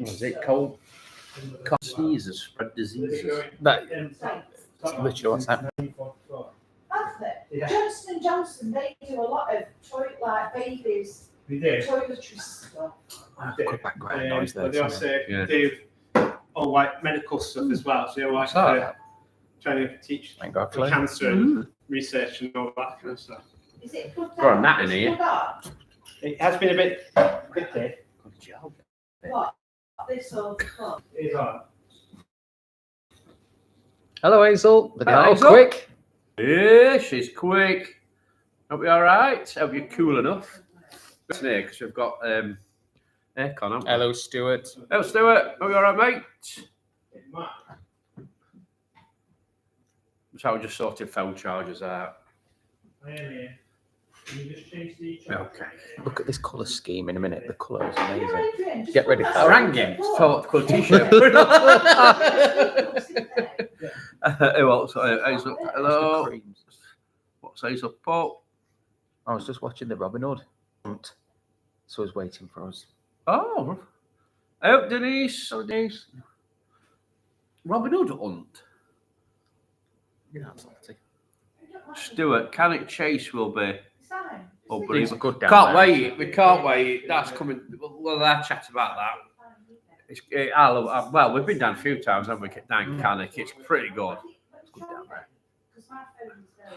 Was it cold sneezes spread diseases? That literally what's happening. Johnson & Johnson, they do a lot of babies, toiletry stuff. Good background noise there. They also do all like medical stuff as well. So you're like trying to teach cancer research and all that kind of stuff. Is it good? Got a gnat in here. It has been a bit quickly. Good job. What? This or what? It's on. Hello, Hazel. Hello, Hazel. Quick. Yeah, she's quick. Hope you're all right. Hope you're cool enough. Because we've got aircon, haven't we? Hello, Stuart. Hello, Stuart. Hope you're all right, mate. So we just sorted phone chargers out. I am here. Can you just change the Okay. Look at this colour scheme in a minute. The colour is amazing. Get ready for Oh, it. hanging. Thought cool t-shirt. Hazel, hello. What's Hazel Pop? I was just watching the Robin Hood, so I was waiting for us. Oh, oh, Denise. Oh, Denise. Robin Hood hunt. Yeah, that's salty. Stuart, Cannock Chase will be. Things are good down Can't there. wait. We can't wait. That's coming. We'll chat about that. Well, we've been down a few times, haven't we? Down Cannock. It's pretty good. It's good down there.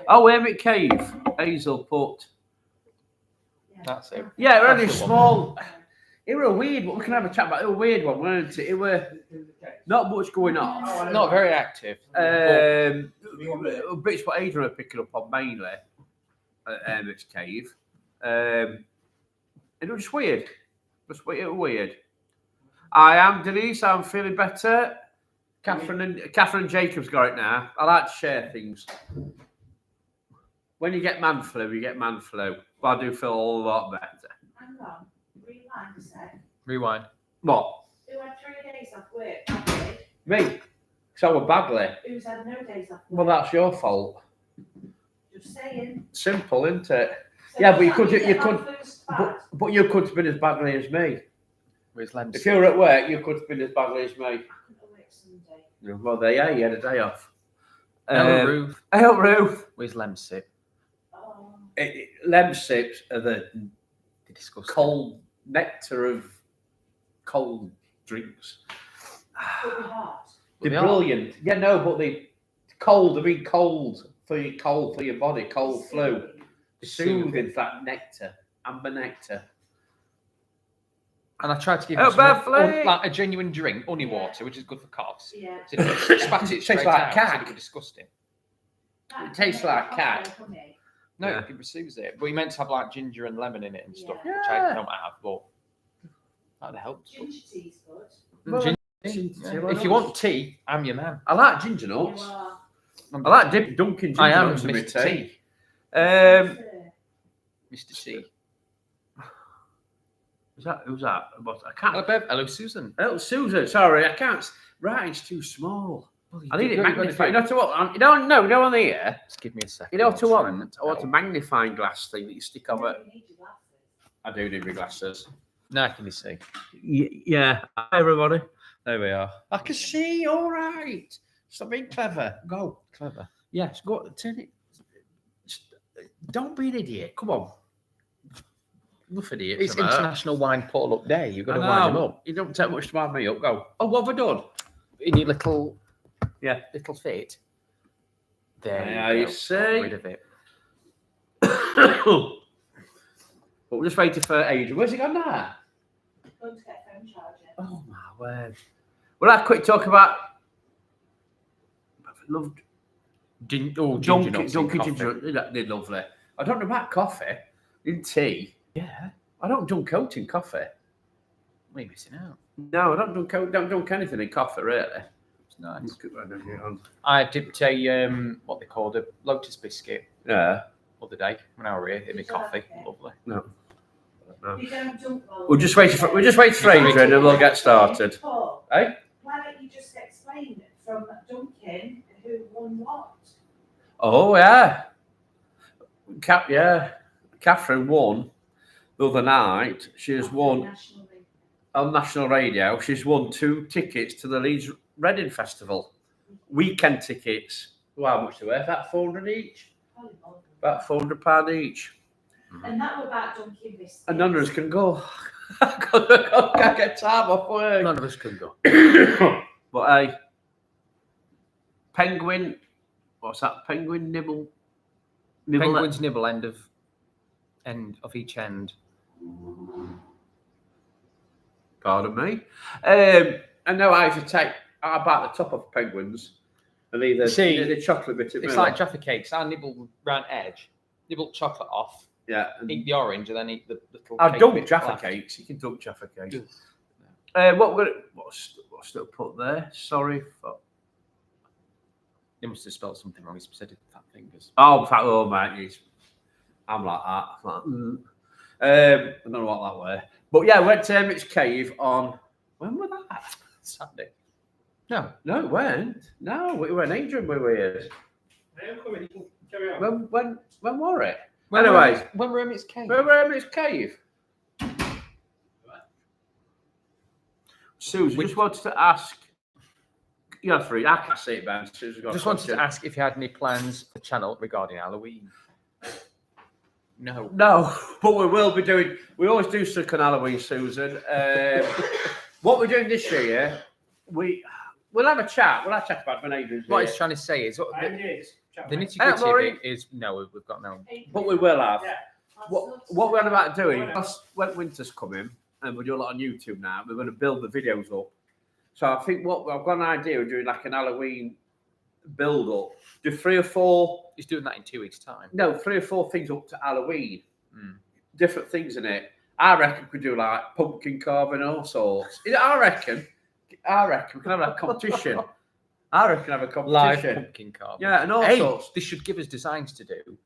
Oh, Emmett Cave. Hazel put. That's it. Yeah, we're only That's the small. It were a weird one. We can have a chat about it. It was a weird one, weren't it? It were not much going on. Not very active. Bits what Adrian are picking up on mainly at Emmett's Cave. It was just weird. It was weird. I am Denise. I'm feeling better. Catherine and Jacob's got it now. I like to share things. When you get man flu, you get man flu. But I do feel a whole lot better. Hang on. Rewind a sec. Rewind. What? Who had 3 days off work? I did. Me? So we're badly. Who's had no days off work? Well, that's your fault. Just saying. Simple, isn't it? So Yeah, but you that could, means you that could, my flu's bad? but you could have been as badly as me. Where's Lens? If you were at work, you could have been as badly as me. I couldn't have worked Sunday. Well, there, yeah, you had a day off. Hello, Ruth. Hello, Ruth. Where's Lem sit? Oh. Lem sips are the Disgusting. cold nectar of cold drinks. Could be hot. They're They are. brilliant. Yeah, no, but they cold. I mean, cold for your body, cold flu. Soothing that nectar, amber nectar. And I tried to give Oh, him some, Beverly! like a genuine drink, honey water, which is good for coughs. Yeah. So he spat it straight Tastes like out. cack. It was disgusting. It tastes like cat. No, Yeah. it receives it. But he meant to have like ginger and lemon in it and stuff, Yeah. which I don't have, but that'd help. Ginger tea's good. Well, Ginger ginger tea. tea, why If you not? want tea, I'm your man. I like ginger You nuts. are. I like dunking ginger I am nuts in my Mr. tea. T. Mr. T. Who's that? What? I can't. Hello, Bev. Hello, Susan. Oh, Susan. Sorry, I can't. Writing's too small. I need it You've got to magnified. do- You know to what? You don't know. You know on the ear. Just give me a second. You know I'll to try what? and I want a help. magnifying glass thing that you stick over. You need your glasses. I do need my glasses. Now can you see? Yeah. Hi, everybody. There we are. I can see. All right. Stop being clever. Go. Clever. Yes. Go. Turn it. Don't be an idiot. Come on. Enough idiots. It's about it. International Wine Pull-Up Day. You've got to I wind them know. up. You don't take much to wind me up. Go. Oh, what have I done? In your little, Yeah. little fit. There Yeah, you you go. see? Got rid of it. But we're just waiting for Adrian. Where's he gone now? Going to get phone charger. Oh my word. Well, I quick talk about. I've loved Ginger Dunkin' nuts in coffee. Ginger. They're lovely. I don't know about coffee. In tea. Yeah. I don't dunk oat in coffee. What are you missing out? No, I don't dunk anything in coffee, really. It's nice. Yeah. I dipped a, what they called a Lotus biscuit other day when I were here in my coffee. Lovely. No. You don't dunk those. We're just waiting for Adrian and we'll get started. Paul, Eh? why don't you just explain from Duncan who won what? Oh yeah. Catherine won the other night. She has won. Nationally. on national radio. She's won 2 tickets to the Leeds Reading Festival. Weekend tickets. Well, how much they worth? About 400 each? About £400 each. And that was about Dunkin' Biscuits. And none of us can go. Can't get time off work. None of us can go. But hey, penguin, what's that? Penguin nibble. Penguins nibble end of each end. Pardon me. And now I have to take about the top of penguins and either the chocolate bit. It's like Jaffa cakes. I nibble round edge, nibble chocolate off. Yeah. Eat the orange and then eat the little. I dunk Jaffa cakes. You can dunk Jaffa cakes. What's still put there? Sorry. He must have spelled something wrong. He said fat fingers. Oh, mate. I'm like that. I don't know what that were. But yeah, went to Emmett's Cave on, when was that? Saturday. No, it weren't. No, we weren't Adrian, we were here. I am coming, you can carry on. When were it? When were Emmett's Cave? When were Emmett's Cave? Susan, just wanted to ask, you're free, I can't say it, Ben. Just wanted to ask if you had any plans for the channel regarding Halloween. No, but we will be doing. We always do stuff on Halloween, Susan. What we're doing this year, we'll have a chat. We'll have a chat about when Adrian's what here. he's trying to say is the nitty Hey, gritty Laurie. of it is no, we've got no. But we will have. Yeah. What we're about doing, when winter's coming, and we do a lot on YouTube now, we're going to build the videos up. So I think I've got an idea of doing like an Halloween build up. Do 3 or 4. He's doing that in 2 weeks' time. No, 3 or 4 things up to Halloween. Different things in it. I reckon we could do like pumpkin carving, all sorts. I reckon we can have a competition. I reckon have a competition. Live pumpkin carving. Yeah, and all sorts. They should give us designs to do.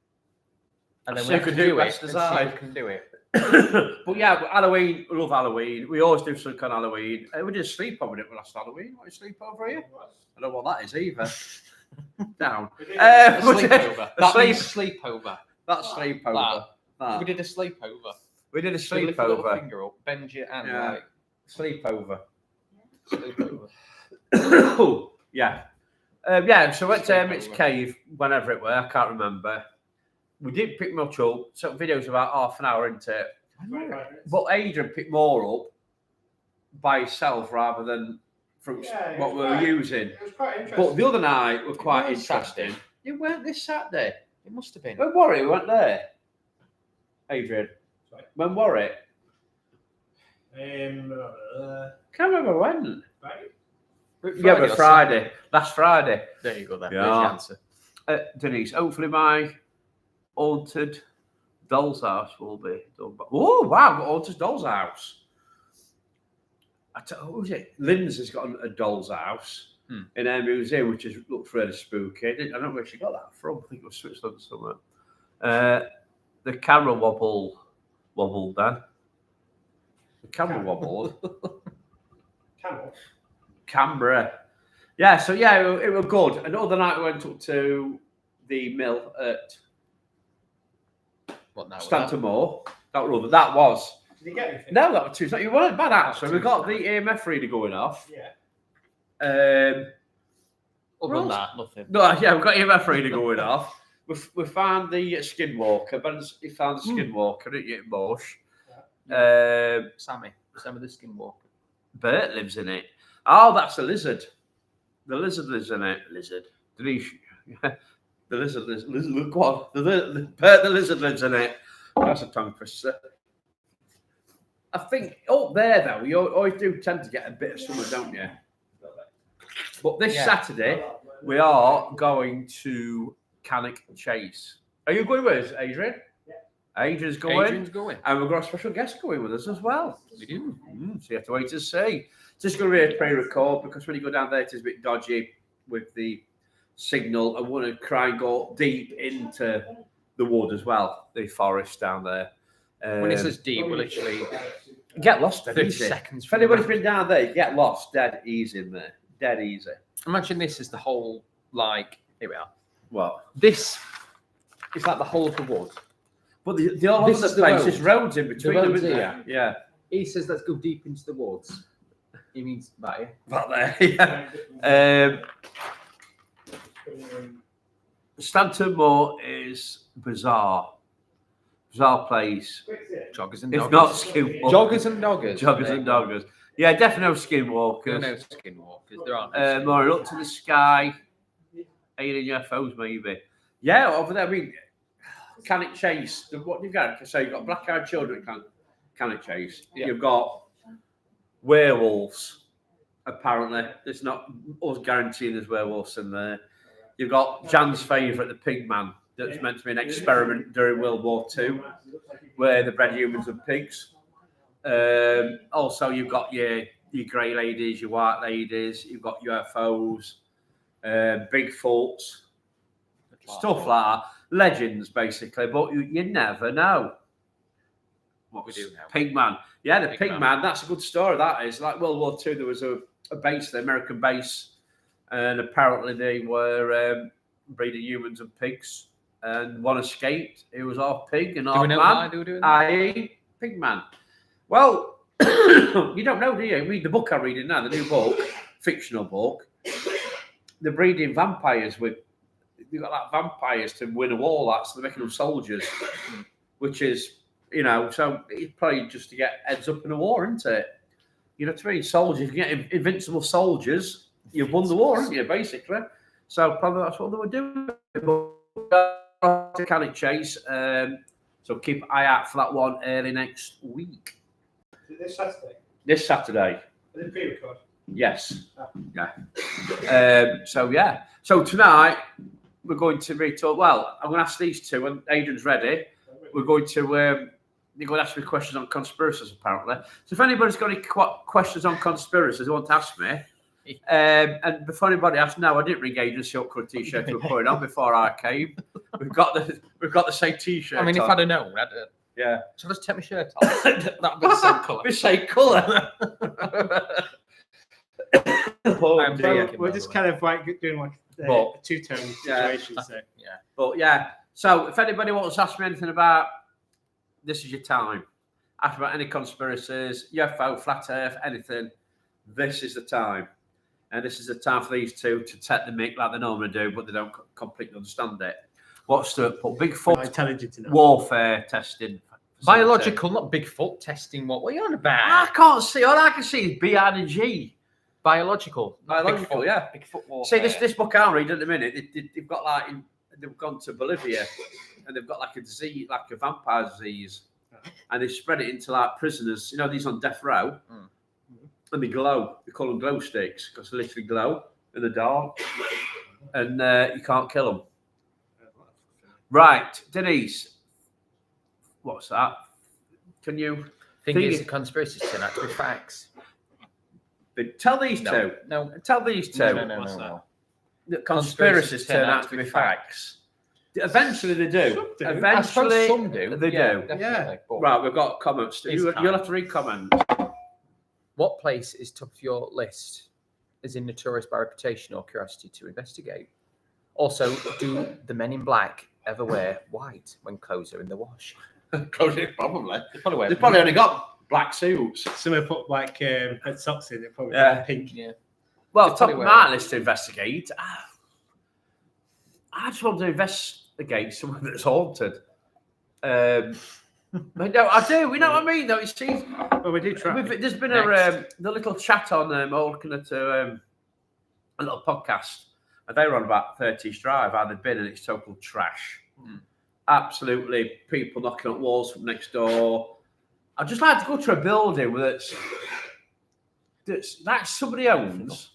And then So we you can can do do it. best And design. see who can do it. But yeah, Halloween, we love Halloween. We always do something on Halloween. We did a sleepover with it last Halloween. What is sleepover here? I don't know what that is either. Down. Sleepover. That means sleepover. That's sleepover. We did a sleepover. We did a So lift your little sleepover. finger up, bend your hand Yeah. like Sleepover. sleepover. Yeah. So we went to Emmett's Cave, whenever it were, I can't remember. We did pick much up. So videos about half an hour into it. But Adrian picked more up by himself rather than from what we were using. It was quite interesting. But the other night were quite It was interesting. Saturday. You weren't this Saturday. It must have been. When were it? We weren't there. Adrian. Sorry? When were it? Can't remember when. Yeah, but Friday. Last Friday. There you go. There. Yeah. There's your answer. Denise, hopefully my haunted doll's house will be done. Oh, wow, got haunted doll's house. Who was it? Lynn's has got a doll's house in her museum, which looks really spooky. I don't know where she got that from. I think it was Switzerland somewhere. The camera wobbled then. The camera wobbled. Canberra. Yeah, so yeah, it was good. Another night we went up to the mill at Stanton Moor. That was. Did you get anything? No, that was Tuesday. You weren't bad actually. We got the EMF reader going off. Yeah. Other than that, nothing. No, yeah, we've got EMF reader going off. We found the skinwalker. Ben, he found the skinwalker at Yitton Bush. Sammy the skinwalker. Bert lives in it. Oh, that's a lizard. The lizard lives in it. Lizard. Denise. The lizard lives. Look what? Bert the lizard lives in it. That's a tongue twister. I think up there though, you always do tend to get a bit of summer, don't you? But this Saturday we are going to Cannock Chase. Are you going with us, Adrian? Yeah. Adrian's going. And we've got a special guest going with us as well. We do. So you have to wait and see. It's just going to be a pre-record because when you go down there, it's a bit dodgy with the signal. I want to try and go deep into the wood as well, the forest down there. When it says deep, we'll literally get lost. 30 easy. seconds. If anybody's been down there, you get lost dead easy in there. Dead easy. Imagine this is the whole, like, here we are. What? This is like the whole of the wood. But the all over the place, there's roads in between them, isn't there? Yeah. He says, let's go deep into the woods. He means that here. That there, yeah. Stanton Moor is bizarre. Bizarre place. Joggers and If doggers. not skinwalkers. Joggers and doggers. Joggers and doggers. Yeah, definitely no skinwalkers. There are no skinwalkers. There aren't. More up to the sky. Alien UFOs, maybe. Yeah, over there. I mean, can it chase? What you've got? So you've got black-eyed children. Can it chase? Yeah. You've got werewolves. Apparently, there's not us guaranteeing there's werewolves in there. You've got Jan's favourite, the pig man. That's meant to be an experiment during World War II, where they bred humans and pigs. Also, you've got your grey ladies, your white ladies. You've got UFOs, Bigfoots, stuff like that. Legends, basically, but you never know. What we do now. Pigman. Yeah, the Pigman. Pigman. That's a good story, that is. Like World War II, there was a base, the American base, and apparently they were breeding humans and pigs, and one escaped. He was half pig and half man, i.e. Pigman. Well, you don't know, do you? Read the book I'm reading now, the new book, fictional book. They're breeding vampires with... You've got like vampires to win a war, so they're making them soldiers, which is, you know, so it's probably just to get heads up in a war, isn't it? You know what I mean? Soldiers, if you get invincible soldiers, you've won the war, haven't you, basically? So probably that's what they were doing. But can it chase? So keep an eye out for that one early next week. This Saturday? This Saturday. Is it pre-record? Yes. Yeah. So tonight we're going to retalk. Well, I'm going to ask these two, and Aidan's ready. We're going to you're going to ask me questions on conspiracies, apparently. So if anybody's got any questions on conspiracies they want to ask me, and before anybody asks, no, I didn't bring Aidan's short cut t-shirt we were putting on before I came. We've got the same t-shirt. I mean, if I'd have known, I'd have... Yeah. So let's take my shirt off. That'd be the same colour. The same colour. We're just kind of like doing like a two-tone situation. Yeah. So. Yeah. But yeah. So if anybody wants to ask me anything about, this is your time. Ask about any conspiracies, UFO, flat Earth, anything. This is the time. And this is the time for these two to take the mic like they normally do, but they don't completely understand it. What's to put Bigfoot intelligent enough. Warfare testing. Biological, not Bigfoot testing. What are you on about? I can't see. All I can see is B and G. Biological. Biological, yeah. Bigfoot warfare. See, this book I'm reading at the minute, they've got like, they've gone to Bolivia and they've got like a disease, like a vampire disease, and they spread it into like prisoners, you know, these on death row, and they glow. They call them glow sticks because they literally glow in the dark, and you can't kill them. Right, Denise, what's that? Can you think it's a conspiracy turn out to be facts? But tell these two. No. Tell these two. No. That conspiracies turn out to be facts. Eventually they do. Eventually some do. They do. Yeah. Right, we've got comments. You'll have to read comments. What place is top of your list? Is in notorious by reputation or curiosity to investigate? Also, do the men in black ever wear white when clothes are in the wash? Probably. They probably only got black suits. Someone put like red socks in it, probably pink. Yeah. Well, top of my list to investigate. I just want to investigate someone that's haunted. No, I do. You know what I mean? Though it seems. Well, we do try. There's been the little chat on all looking at a little podcast, and they were on about 30's Drive. How they've been, and it's total trash. Absolutely, people knocking at walls from next door. I'd just like to go to a building that somebody owns.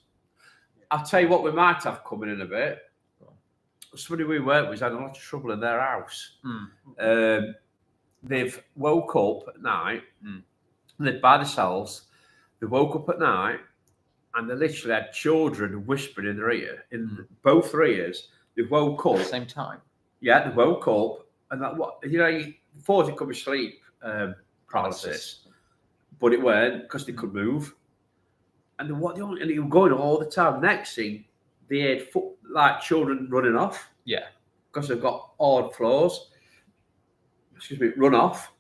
I'll tell you what, we might have coming in a bit. Somebody we work with had a lot of trouble in their house. They've woke up at night. They're by themselves. They woke up at night and they literally had children whispering in their ear, in both their ears. They woke up at the same time. Yeah, they woke up and that you thought it could be sleep paralysis, but it weren't because they could move. And they were going all the time. Next thing, they had children running off. Yeah, because they've got odd floors. Run off.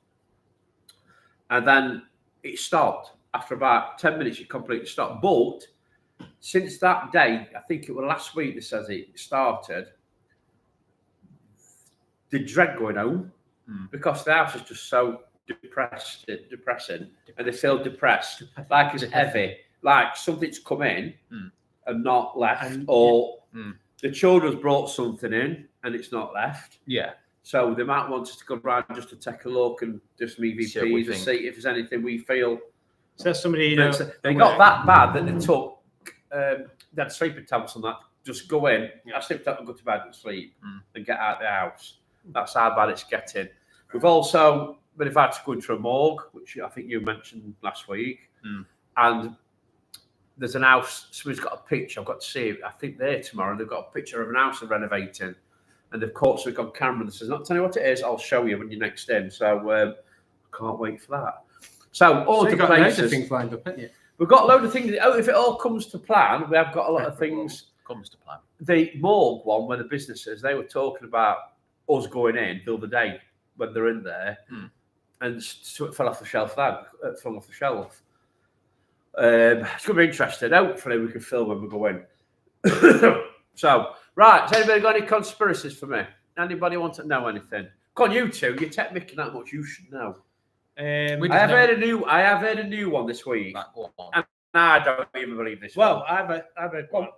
And then it stopped. After about 10 minutes, it completely stopped. But since that day, I think it was last week, it says it started, they dread going home because the house is just so depressing, and they feel depressed, like it's heavy, like something's come in and not left, or the children's brought something in and it's not left. Yeah. So they might want us to come round just to take a look and do some EVPs and see if there's anything we feel. So somebody, they got that bad that they took, they had sleeping tablets on that. Just go in, I sleep tablet, go to bed and sleep, and get out of the house. That's how bad it's getting. We've also been invited to go into a morgue, which I think you mentioned last week, and there's an house. Somebody's got a picture. I've got to see it. I think they're tomorrow. They've got a picture of an house they're renovating, and they've caught something on camera. And says, "Not tell you what it is. I'll show you when you're next in." So can't wait for that. So all the places. Things lined up, haven't you? We've got a load of things. Oh, if it all comes to plan, we have got a lot of things. Comes to plan. The morgue one, where the businesses, they were talking about us going in the other day when they're in there, and so it fell off the shelf. It fell off the shelf. It's going to be interesting. Hopefully, we can film when we go in. So, right, has anybody got any conspiracies for me? Anybody want to know anything? Come on, you two. You take Mickey that much. You should know. I have heard a new one this week. And I don't even believe this. Well, I've heard one.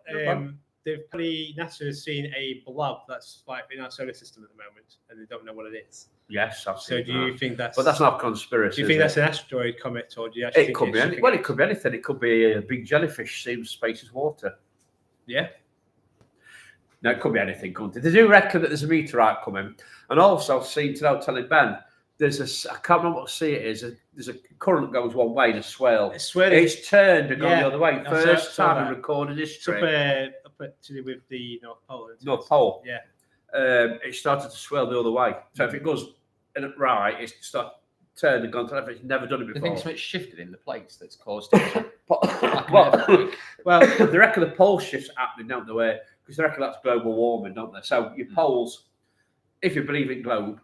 They've probably NASA has seen a blob that's like in our solar system at the moment, and they don't know what it is. Yes, I've seen So, do you think that's? But that's not conspiracy. Do you think that's an asteroid, comet, or do you actually? It could be. It could be anything. It could be a big jellyfish seeing space as water. Yeah. No, it could be anything. Couldn't it? They do reckon that there's a meteorite coming, and also I've seen today telling Ben. There's a, I can't remember what sea it is. There's a current that goes one way in a swale. It's turned and gone the other way. First time in recorded history. Up to do with the North Pole. North Pole. Yeah. It started to swell the other way. So if it goes right, it's turned and gone to left. It's never done it before. I think something's shifted in the place that's caused it. Well, they reckon the pole shift's happening, don't they? Because they reckon that's global warming, don't they? So your poles, if you believe in globe,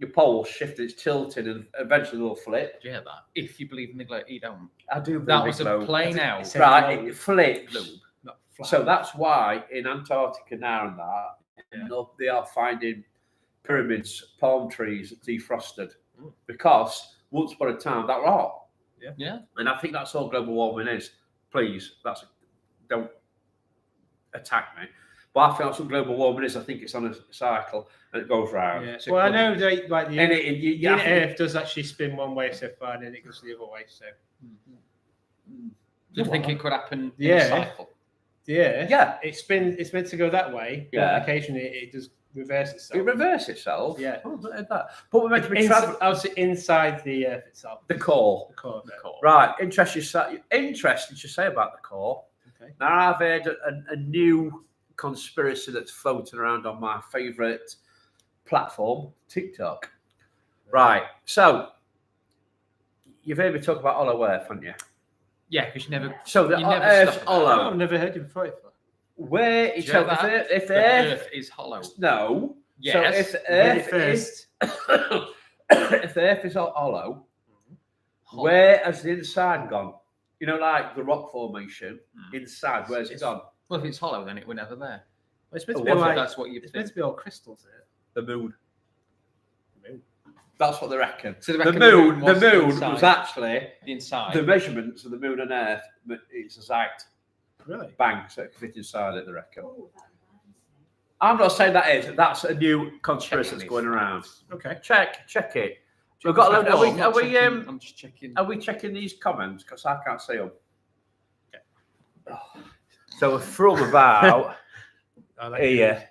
your pole's shifting, it's tilting, and eventually they'll flip. Do you hear that? If you believe in the globe, you don't. I do believe that in was globe. A plain out. Right, it flips. Globe. So that's why in Antarctica now and that, they are finding pyramids, palm trees defrosted. Because once upon a time, that was hot. Yeah. And I think that's all global warming is. Please, don't attack me. But I think that's what global warming is. I think it's on a cycle and it goes round. Yeah. Well, I know like the Earth does actually spin one way so far, and then it goes the other way. So, do you think it could happen in a cycle? Yeah. It's meant to go that way. Yeah. But occasionally it does reverse itself. It reverses itself. Yeah. Oh, I heard that. But we're meant to be traveling. Obviously inside the Earth itself. The core. The core. Right. Interesting to say about the core. Okay. Now I've heard a new conspiracy that's floating around on my favourite platform, TikTok. Right. So you've heard me talk about hollow Earth, haven't you? Yeah, because you never. So the Earth's hollow. I've never heard you before. Where if the Earth is hollow. No. Yes. So if the Earth is hollow, where has the inside gone? You know, like the rock formation inside. Where's it gone? Well, if it's hollow, then it were never there. Well, it's meant to be like, that's what you. It's meant to be all crystals. The moon. That's what they reckon. So they the reckon moon the was actually the inside. The measurements of the moon and Earth. It's exact. Really? Bang, so it can fit inside it. They reckon. I'm not saying that is. That's a new conspiracy that's going around. Okay. Check it. We've got a load. I'm just checking. Are we checking these comments? Because I can't see them. Okay. So we're from about here.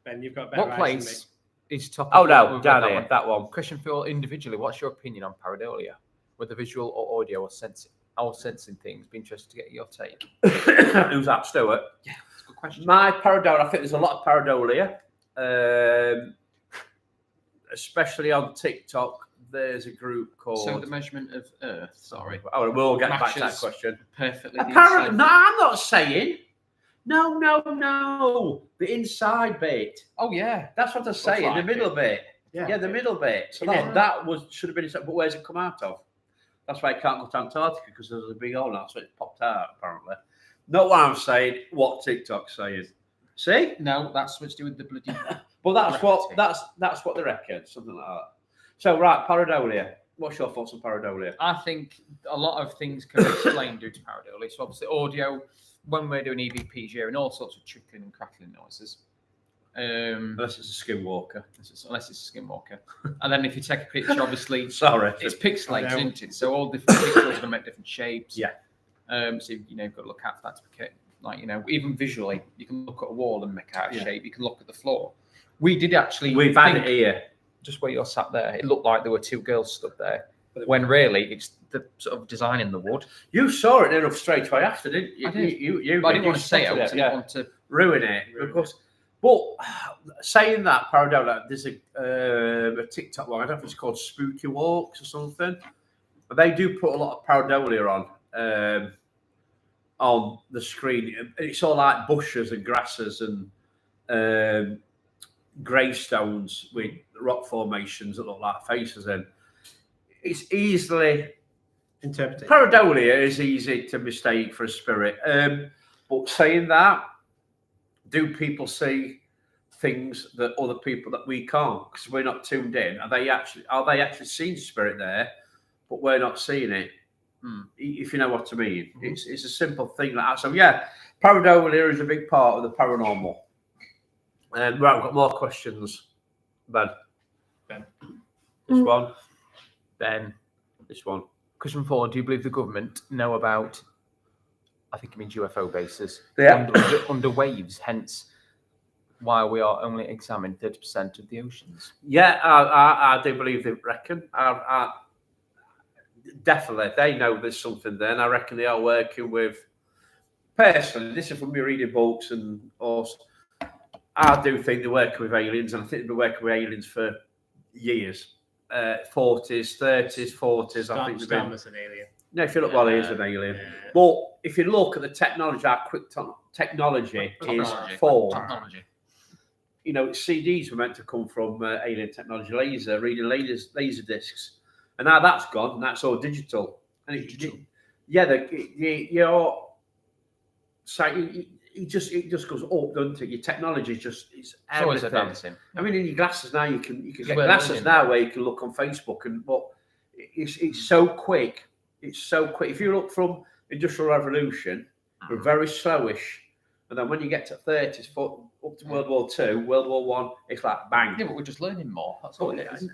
Ben, you've got better. What place is top? Oh no, down here. That one. Question for you individually. What's your opinion on pareidolia, whether visual or audio or sensing things? Be interested to get your take. Who's that, Stuart? Yeah, that's a good question. My pareidolia. I think there's a lot of pareidolia, especially on TikTok. There's a group called. So the measurement of Earth. Sorry. Oh, we'll get back to that question. Perfectly. No, I'm not saying. No. The inside bit. Oh yeah, that's what I'm saying. The middle bit. Yeah, the middle bit. So that should have been inside. But where's it come out of? That's why I can't go to Antarctica, because there's a big hole now, so it's popped out, apparently. Not what I'm saying, what TikTok's saying. See? No, that's what's to do with the bloody. But that's what they reckon, something like that. So, right, pareidolia. What's your thoughts on pareidolia? I think a lot of things can be explained due to pareidolia. So obviously audio, when we're doing EVPs, you're hearing all sorts of trickling and crackling noises. Unless it's a skinwalker. Unless it's a skinwalker. And then if you take a picture, obviously, sorry, it's pixelated, isn't it? So all different pixels are going to make different shapes. Yeah. So you've got to look out for that to be like, even visually, you can look at a wall and make out a shape. You can look at the floor. We did actually. We've had it here. Just where you're sat there, it looked like there were two girls stood there, when really it's the sort of design in the wood. You saw it enough straight away after, didn't you? I did. But I didn't want to say it. I didn't want to ruin it. Because, but saying that, pareidolia, there's a TikTok one. I don't know if it's called Spooky Walks or something. But they do put a lot of pareidolia on the screen. It's all like bushes and grasses and gravestones with rock formations that look like faces in. It's easily interpreted. Pareidolia is easy to mistake for a spirit. But saying that, do people see things that other people that we can't, because we're not tuned in? Are they actually seeing spirit there, but we're not seeing it? If you know what I mean. It's a simple thing like that. So yeah, pareidolia is a big part of the paranormal. Right, I've got more questions. Ben. This one. Ben. This one. Question 4. Do you believe the government know about, I think it means UFO bases, under waves, hence why we are only examined 30% of the oceans? Yeah, I do believe they reckon. Definitely, they know there's something there, and I reckon they are working with, personally, this is from me reading books and also, I do think they're working with aliens, and I think they've been working with aliens for years. 40s, 30s, 40s. I think they've been. As an alien. No, if you look, well, he is an alien. But if you look at the technology, how quick technology is forward. Technology. CDs were meant to come from alien technology, reading laser discs, and now that's gone, and that's all digital. And it just goes up, doesn't it? Your technology it's always advancing. I mean, in your glasses now, you can get glasses now where you can look on Facebook, but it's so quick. It's so quick. If you look from Industrial Revolution, we're very slowish, and then when you get to 30s, up to World War II, World War One, it's like bang. Yeah, but we're just learning more. That's all it is.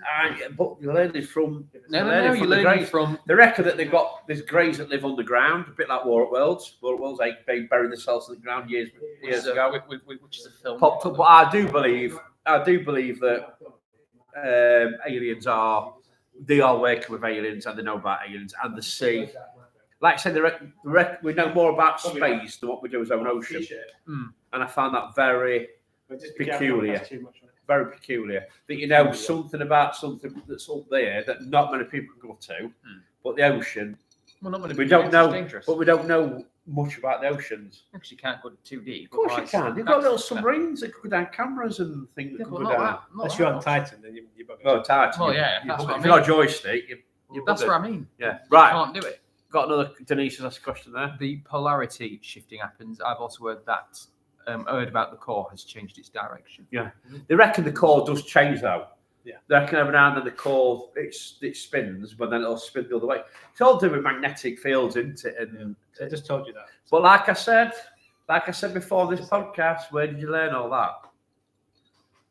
But you're learning from. You're learning from. They reckon that they've got these greys that live underground, a bit like War at Worlds. War at Worlds, they buried themselves in the ground years ago. Which is a film. Popped up, but I do believe that aliens they are working with aliens, and they know about aliens, and the sea. Like I said, we know more about space than what we do as own ocean, and I found that very peculiar. Very peculiar that something about something that's up there that not many people can go to, but the ocean. Well, not many we don't know, but we don't know much about the oceans. Because you can't go too deep. Of course you can. You've got little submarines that could go down, cameras and things that could go down. Unless you're on Titan, then you're Titan. Well, yeah, if you're not joystick, that's what I mean. Yeah, right. You can't do it. Got another Denise has asked a question there. The polarity shifting happens. I've also heard that. Heard about the core has changed its direction. Yeah, they reckon the core does change though. Yeah, they reckon every now and then the core it spins, but then it'll spin the other way. It's all to do with magnetic fields, isn't it? And I just told you that. But like I said before this podcast, where did you learn all that?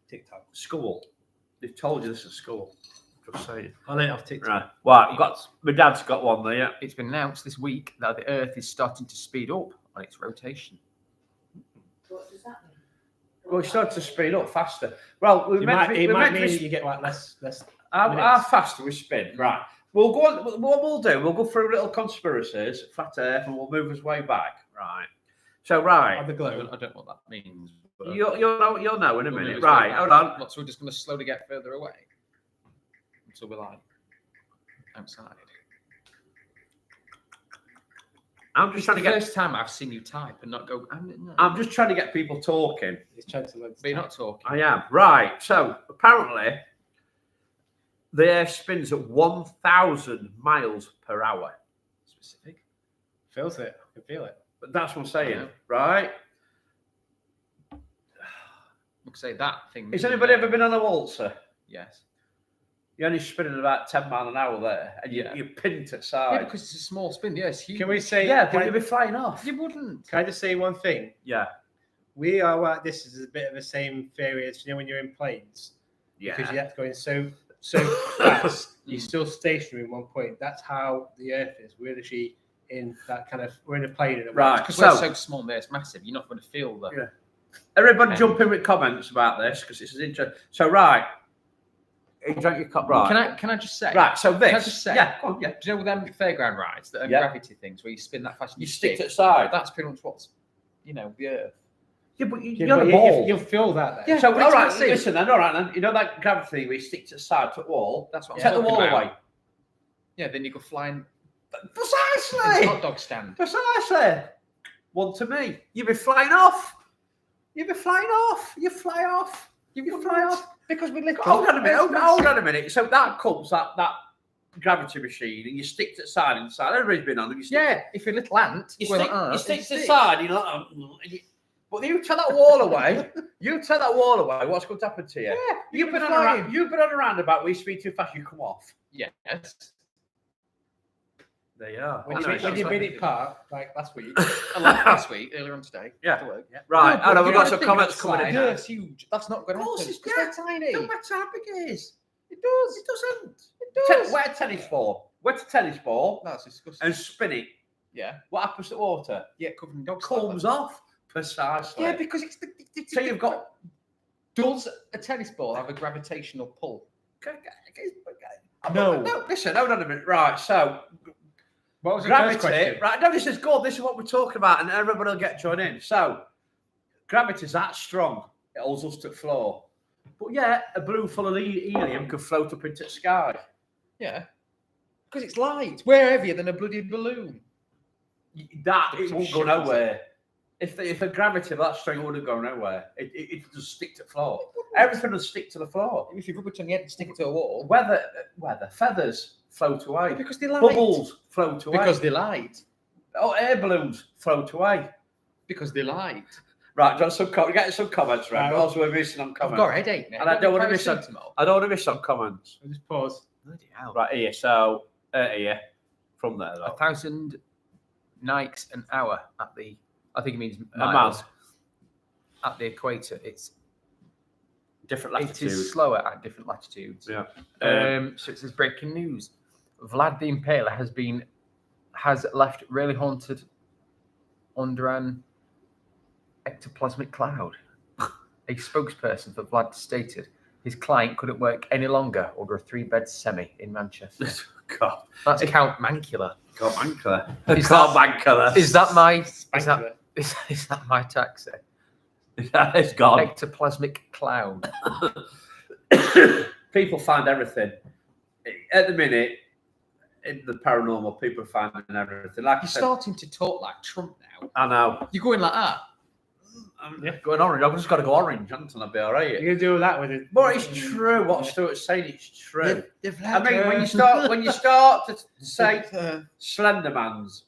TikTok. School. They've told you this is school. Just saying. I learned off TikTok. Right. Well, my dad's got one there. Yeah. It's been announced this week that the Earth is starting to speed up on its rotation. What does that mean? Well, it started to speed up faster. Well, it might mean you get like less. How faster we spin? Right. We'll go on. What we'll do, we'll go through little conspiracies, flat Earth, and we'll move us way back. Right. So, right. The globe. I don't know what that means. You'll know in a minute. Right. Hold on. So we're just going to slowly get further away until we're like outside. I'm just trying to get. First time I've seen you type and not go. I'm just trying to get people talking. He's trying to learn. But you're not talking. I am. Right. So apparently, the Earth spins at 1,000 miles per hour. Specific. Feels it. I can feel it. But that's what I'm saying, Yeah. right? Look, say that thing. Has anybody ever been on a waltzer? Yes. You're only spinning about 10 mile an hour there, and you're pinned to the side. Yeah, because it's a small spin. Yeah, it's huge. Can we say? Yeah, but you'd be flying off. You wouldn't. Can I just say one thing? Yeah. We are like this is a bit of the same theory as when you're in planes. Yeah. Because you have to go in so fast, you're still stationary in one point. That's how the Earth is. We're literally in that kind of. We're in a plane in a way. Right. Because we're so small there, it's massive. You're not going to feel the. Yeah. Everybody jump in with comments about this because this is interesting. So, right. You drank your cup, right? Can I just say? Right. So this. Can I just say? Yeah. Go on, yeah. Do you know them fairground rides that are gravity things where you spin that fast and You stick to stick? the side. That's pretty much what's, the Earth. Yeah, but you're on a ball. You'll feel that. Then. Yeah. So, but all it's right, massive. listen then, all right then. You know that gravity where you stick to the side to the wall? That's what Take I'm the talking wall about. away. Yeah, then you go flying. Precisely. It's a hot dog stand. Precisely. One to me. You'd be flying off. You'd be flying off. You fly off. You fly off. Because we live. Hold on a minute. Hold on a minute. So that comes that gravity machine, and you stick to the side and the side. Everybody's been on them. Yeah, if you're a little ant, You well, stick to the side. You're like, but you take that wall away. You take that wall away. What's going to happen to you? Yeah, You've been on a roundabout where you speed too fast. You come off. Yes. There you are. When you made it park like last week. Last week, earlier on today. Yeah. After work. Right. No, I know but we've you got gotta some think comments it's coming like, in. The Earth's huge. That's not going to Of course happen. it's- Because we're tiny. Don't matter how big it is. It does. It doesn't. It does. Wet a tennis ball. Wet a tennis ball That's disgusting. and spin it. Yeah. What happens to water? Yeah, covered in dog Comes off. Precisely. Yeah, because it's the. So you've got. Does a tennis ball have a gravitational pull? No. No. Listen. Hold on a minute. Right. So. What was the first Gravity. question? Right. No. This is good. This is what we're talking about, and everybody will get joined in. So. Gravity's that strong. It holds us to the floor. But yeah, a balloon full of helium could float up into the sky. Yeah. Because it's light. We're heavier than a bloody balloon. That It's it won't go shit, nowhere. If the gravity of that string wouldn't go nowhere, it just stick to the floor. Everything will stick to the floor. If you rub it on your head and stick it to a wall. Weather, feathers float away. Because they light. Bubbles float away. Because they light. air balloons float away. Because they light. Right, John, get some comments, right? Also, we're missing on I've comments. got a headache now. And I don't want to miss on. I don't want to miss some comments. Just pause. Bloody hell. Right here, so here, from there though. 1,000 Nikes an hour at the. I think it means Miles. miles. At the equator, it's Different it latitudes. is slower at different latitudes. Yeah. So it says breaking news: Vlad the Impaler has left really haunted under an ectoplasmic cloud. A spokesperson for Vlad stated his client couldn't work any longer under a 3-bed semi in Manchester. God, That's Count Mancula. God, Mancula. Is Can't that- Mancula. Is that my? Mancula. Is that my taxi? It's gone. Ectoplasmic cloud. People find everything. At the minute, in the paranormal, people are finding everything. Like I You're said, starting to talk like Trump now. I know. You're going like that. I'm going orange. I've just got to go orange, Anton. I'll be all right. You're gonna do that with it. But it's true. What Stuart's saying, it's true. I mean, when Vlad- you start to say Slenderman's,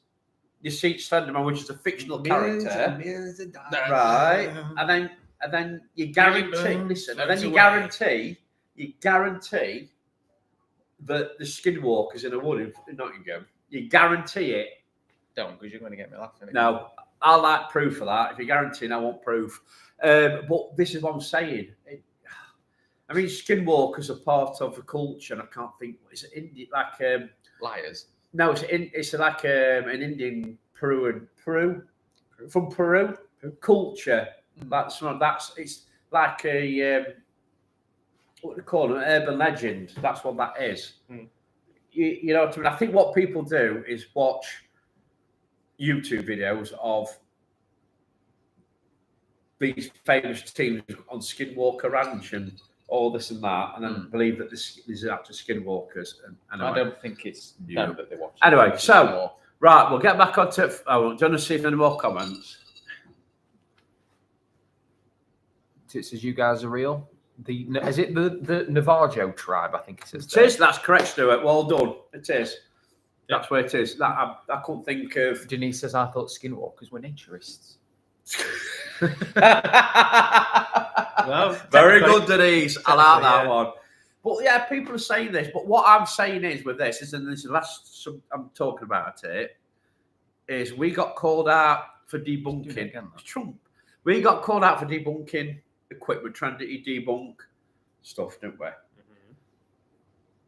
you see Slenderman, which is a fictional character, right? And then you guarantee. Listen, and then you guarantee that the skinwalkers in a wood in Nottingham. You guarantee it. Don't, because you're going to get me laughing. No, I like proof of that. If you're guaranteeing, I want proof. But this is what I'm saying. I mean, skinwalkers are part of the culture, and I can't think. Is it like Liars. No, it's like an Indian Peru from Peru culture. That's it's like a what do they call it? An urban legend. That's what that is. You know what I mean? I think what people do is watch YouTube videos of these famous teams on Skinwalker Ranch and all this and that, and then believe that these are actually Skinwalkers. And I don't think it's them that they watch. Anyway, so right, we'll get back onto. Oh, do you want to see if any more comments? It says you guys are real. Is it the Navajo tribe? I think it is. It is. That's correct, Stuart. Well done. It is. That's where it is. That I couldn't think of. Denise says, I thought skinwalkers were naturists. Well, very good, Denise. I like that one. But yeah, people are saying this. But what I'm saying is with this, and this is the last I'm talking about it, is we got called out for debunking. Trump. We got called out for debunking equipment, trying to debunk stuff, didn't we? Mm-hmm.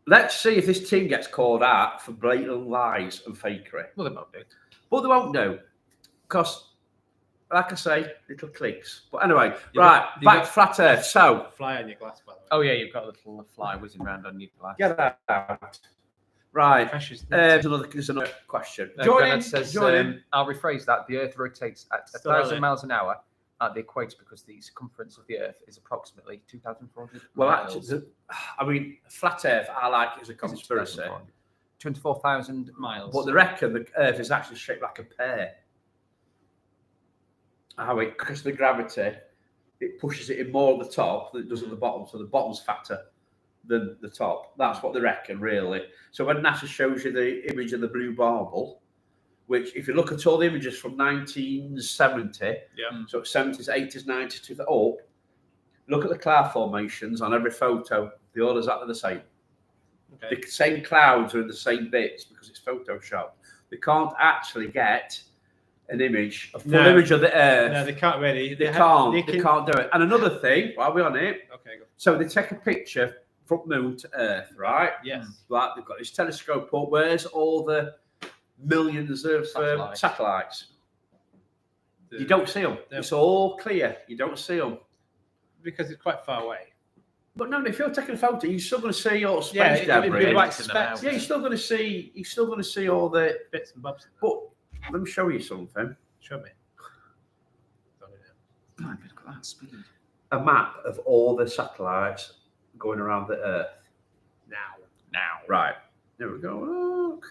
Let's see if this team gets called out for blatant lies and fakery. Well, they won't do. But they won't do. Because, like I say, little clicks. But anyway, back to flat earth. So, fly on your glass, by the way. Oh, yeah, you've got a little fly whizzing around on your glass. Get that out. Right. There's another question. Join says, I'll rephrase that. The Earth rotates at 1,000 miles an hour at the equator because the circumference of the Earth is approximately 2,400 miles. Actually, I mean, flat Earth, I like it as a conspiracy. 24,000 miles. But they reckon the Earth is actually shaped like a pear. Because of the gravity, it pushes it in more at the top than it does at the bottom. So the bottom's fatter than the top. That's what they reckon, really. So when NASA shows you the image of the blue bauble, which if you look at all the images from 1970, so 70s, 80s, 90s to the up, look at the cloud formations on every photo. They're all exactly the same. Okay. The same clouds are in the same bits because it's photoshopped. They can't actually get an image, a full image of the Earth. No, they can't really. They can't do it. And another thing, while we're on it, go. So they take a picture from Moon to Earth, right? Yes. Right, they've got this telescope up. Where's all the millions of satellites? You don't see them. It's all clear. You don't see them. Because it's quite far away. But no, if you're taking a photo, you're still going to see all space debris. Yeah, you're still going to see. You're still going to see all the bits and bobs. But let me show you something. Show me. Look at that speed. A map of all the satellites going around the Earth. Now. Right. There we go. Look.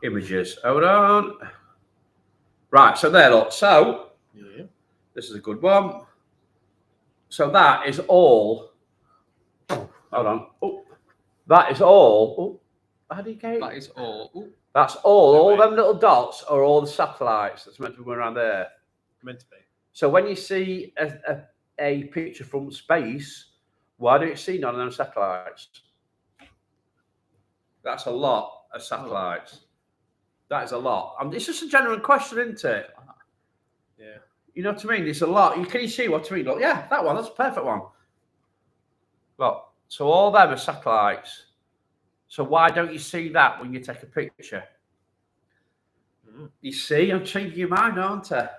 Images. Hold on. Right. So there, look. So this is a good one. So that is all. Hold on. Oh, that is all. Oh, how do you get it? That is all. Ooh. That's all. All them little dots are all the satellites that's meant to be going around there. Meant to be. So when you see a picture from space, why don't you see none of them satellites? That's a lot of satellites. That is a lot. It's just a general question, isn't it? Yeah. You know what I mean? It's a lot. Can you see what I mean? Look, yeah, that one. That's a perfect one. Look, so all them are satellites. So why don't you see that when you take a picture? You see, I'm changing your mind, aren't I?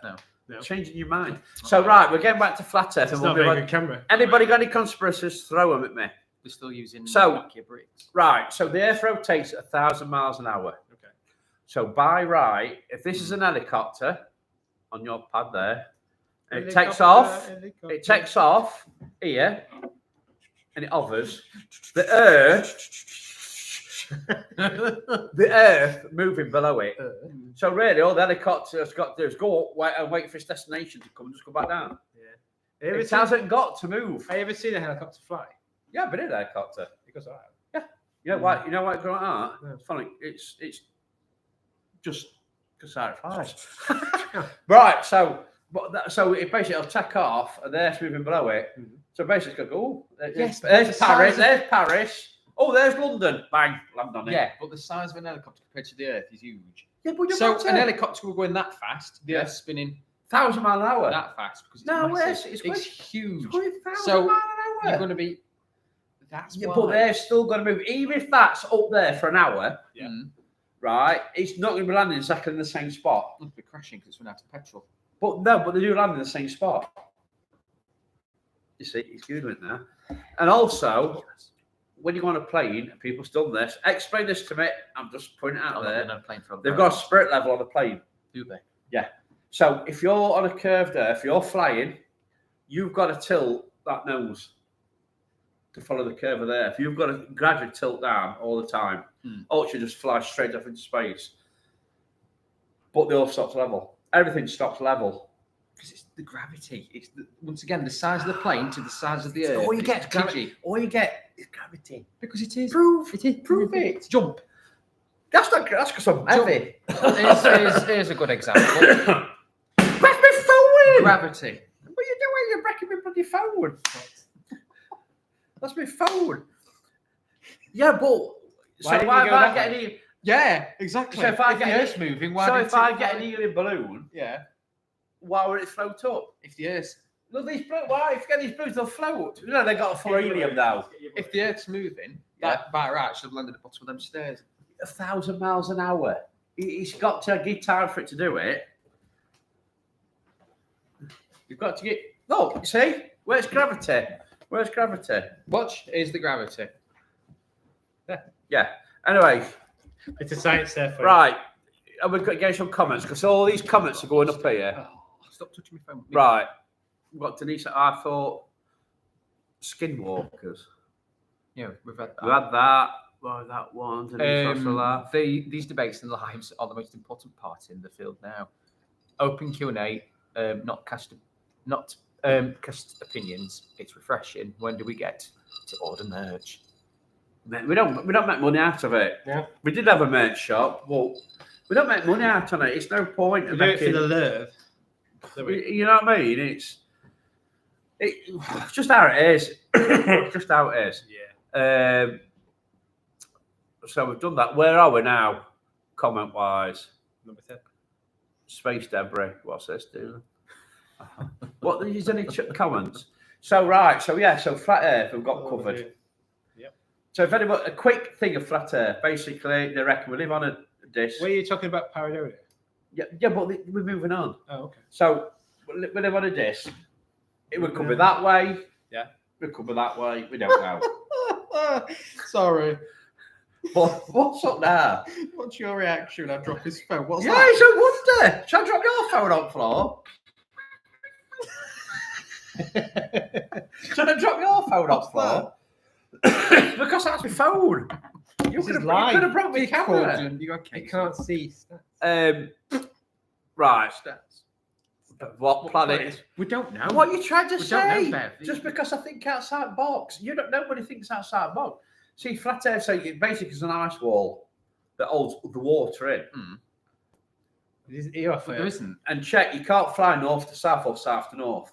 No. Changing your mind. So right, we're getting back to flat Earth. It's not a very good camera. Anybody got any conspiracies? Throw them at me. We're still using Nokia bricks. Right. So the Earth rotates at 1,000 miles an hour. Okay. So by right, if this is an helicopter on your pad there, and it takes off. It takes off here, and it hovers. The Earth moving below it. So really, all the helicopter's got to do is go up and wait for its destination to come and just go back down. Yeah. It hasn't got to move. Have you ever seen a helicopter fly? Yeah, but in a helicopter. It goes like that. Yeah. You know why it goes like that? Yeah. It's funny. It's just because how it flies. Right. So it basically will take off and the Earth's moving below it. Mm-hmm. So basically, go. There's Paris. There's Paris. Oh, there's London. Bang, land on it. Yeah, but the size of an helicopter compared to the Earth is huge. Yeah, but so an helicopter will go in that fast. The Earth's spinning 1,000 miles an hour. That fast because it's huge. It's so you're going to be. That's why. But they're still going to move. Even if that's up there for an hour, right? It's not going to be landing exactly in the same spot. It'll be crashing because it's run out of petrol. But they do land in the same spot. You see, he's googling now. And also, when you go on a plane, people's done this. Explain this to me. I'm just pointing it out there. They've got a spirit level on the plane. Do they? Yeah. So if you're on a curved Earth, if you're flying, you've got to tilt that nose to follow the curve of the Earth. You've got to gradually tilt down all the time. Or you just fly straight off into space. But they all stop level. Everything stops level. Because it's the gravity. It's once again the size of the plane to the size of the Earth. All you It's get, gravity. all you get is gravity. Because it is. Prove It is. Prove it. Jump. That's because I'm heavy. Here's a good example. Break me forward. Gravity. What are you doing? You're breaking me bloody forward. That's me forward. Yeah, but Why didn't why you if go I that get way? any? Yeah, exactly. So if I get the an- Earth's moving, why So did if I it get fly? an helium balloon, Yeah. why would it float up? If the Earth's Look, these why? If you get these balloons, they'll float. You know, they got a full helium now. if the Earth's moving, Yeah. that by right should have landed at the bottom of them stairs. 1,000 miles an hour. It's got to give time for it to do it. You've got to get. No, see, where's gravity? Where's gravity? Watch is the gravity. Yeah. Anyway, It's a science there for you. right. And we've got to get some comments because all these comments are going up here. Oh, stop touching my phone. Right. We've got Denise. I thought skinwalkers. Yeah, we've had that. We had that. Well, that one. Denise also that. These debates and lives are the most important part in the field now. Open Q&A, not cast opinions. It's refreshing. When do we get to order merch? We don't make money out of it. Yeah. We did have a merch shop, but we don't make money out on it. It's no point We of do it for making. the love. do we? You know what I mean? It's just how it is. Just how it is. Yeah. So we've done that. Where are we now? Comment wise, Number 10. space debris. What's this doing? What is any comments? So right. So yeah. So flat Earth we've got covered. Yep. So if anyone, a quick thing of flat Earth, basically they reckon we live on a disc. Were you talking about pareidolia? Yeah, but we're moving on. Oh, okay. So we live on a disc. It would cover that way. Yeah. We cover that way. We don't know. Sorry. What's up there? What's your reaction when I drop his phone? What's Yeah, that? it's a wonder. Shall I drop your phone on the floor? Shall I drop your phone on the floor? Because that's my phone. You This could is have live. broke my camera. You got I cake. can't see stats. Right. Stats. What planet? We don't know. What are you trying to We say? don't know, Bev. Just because I think outside the box. You don't. Nobody thinks outside the box. See, flat Earth, so it basically is an ice wall that holds the water in. You're But there isn't. And check, you can't fly north to south or south to north.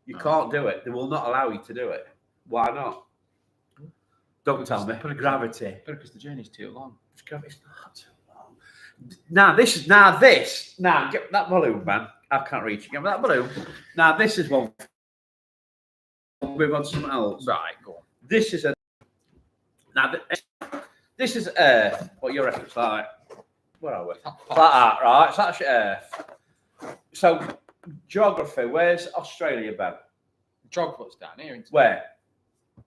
You can't do it. They will not allow you to do it. Why not? Don't tell me. Gravity. Because the journey's too long. Gravity's not too long. Now get that balloon, man. I can't reach it. Get that balloon. Now this is one. We'll move on to something else. Right, go on. This is this is Earth. What your reckon it's like? Where are we? Like that, right? So that's Earth. So geography. Where's Australia, Ben? Jogfoot's down here. Isn't it? Where?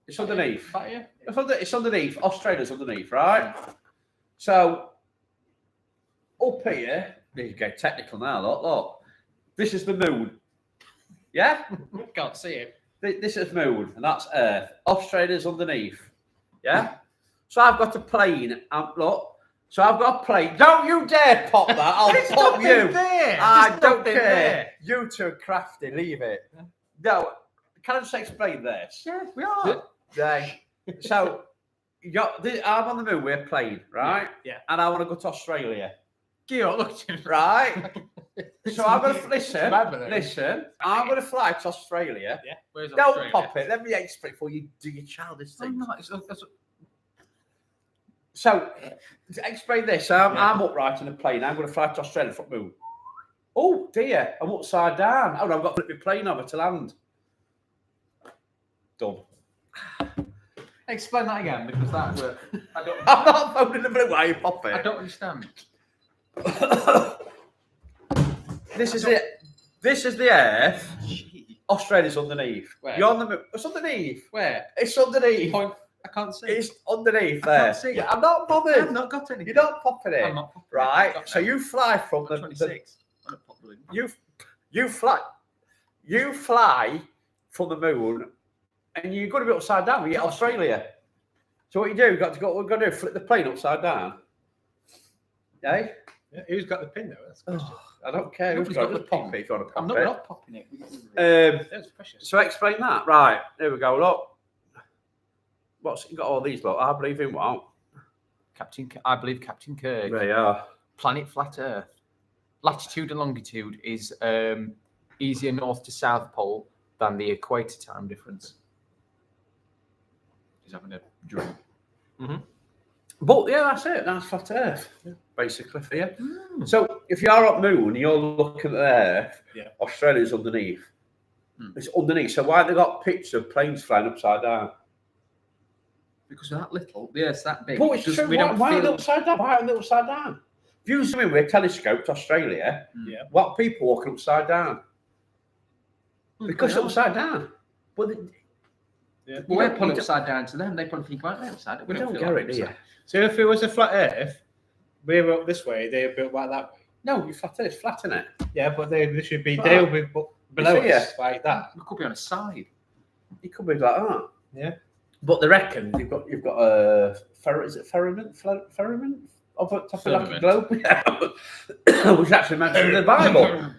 It's underneath. That here? It's underneath. Australia's underneath, right? So up here, you get technical now. Look. This is the moon. Yeah. Can't see it. This is moon, and that's Earth. Australia's underneath. Yeah. So I've got a plane. Look. So I've got a plane. Don't you dare pop that. I'll There's pop nothing you. there. I There's don't nothing care. there. You two are crafty. Leave it. No. Can I just explain this? Yeah, we are. Right. So I'm on the moon with a plane, right? Yeah. And I want to go to Australia. Gio, look. Right. So I'm going to listen. Fabulous. Listen. I'm going to fly to Australia. Yeah. Where's Don't Australia? pop it. Let me explain before you do your childish I'm thing. not. So, to explain this. I'm upright in a plane. I'm going to fly to Australia from the moon. Oh dear, I'm upside down. Oh, I've got to flip my plane over to land. Done. Explain that again because that's where I don't. I'm not phoning the blue. Why you pop I it? don't understand. This is it. This is the Earth. Gee. Australia's underneath. Where? You're on the moon. It's underneath. Where? It's underneath. Point. I can't see. It's underneath I there. can't see. Yeah, I'm not bothered. I've not got anything. You don't pop it I'm in, not popping it. right? Got So it. you fly from I'm the 26. I'm not popping it. you fly from the moon, and you're going to be upside down. We get Australia. So what you do? We've got to do flip the plane upside down. Okay. Yeah, who's got the pin though? That's the question. I don't care. Who's Nobody's got got the the pop pin. it if you want to pop I'm not, it. we're not popping it. That's precious. So explain that. Right, here we go. Look. What's you got all these? Look, I believe in what? I believe Captain Kirk. There you are. Planet flat Earth. Latitude and longitude is easier north to south pole than the equator time difference. He's having a drink. But yeah, that's it. That's flat Earth, basically for you. So if you are up moon, you're looking at the Earth. Yeah. Australia's underneath. It's underneath. So why have they got pictures of planes flying upside down? Because we're that little. Yes, that big. But it's true. Why are they upside down? Why are they upside down? If you zoom in with a telescope to Australia, what people walking upside down? Because they're upside down. But well, we're pulling upside down to them. They probably think like they're upside down. we don't get it, do you? So if it was a flat Earth, we were up this way, they were built like that way. No, you're flat. It's flat, isn't it? Yeah, but they should be they'll be below us like that. We could be on a side. It could be like that. Yeah. But they reckon you've got a is it firmament of a top of like a globe, which is actually mentioned in the Bible.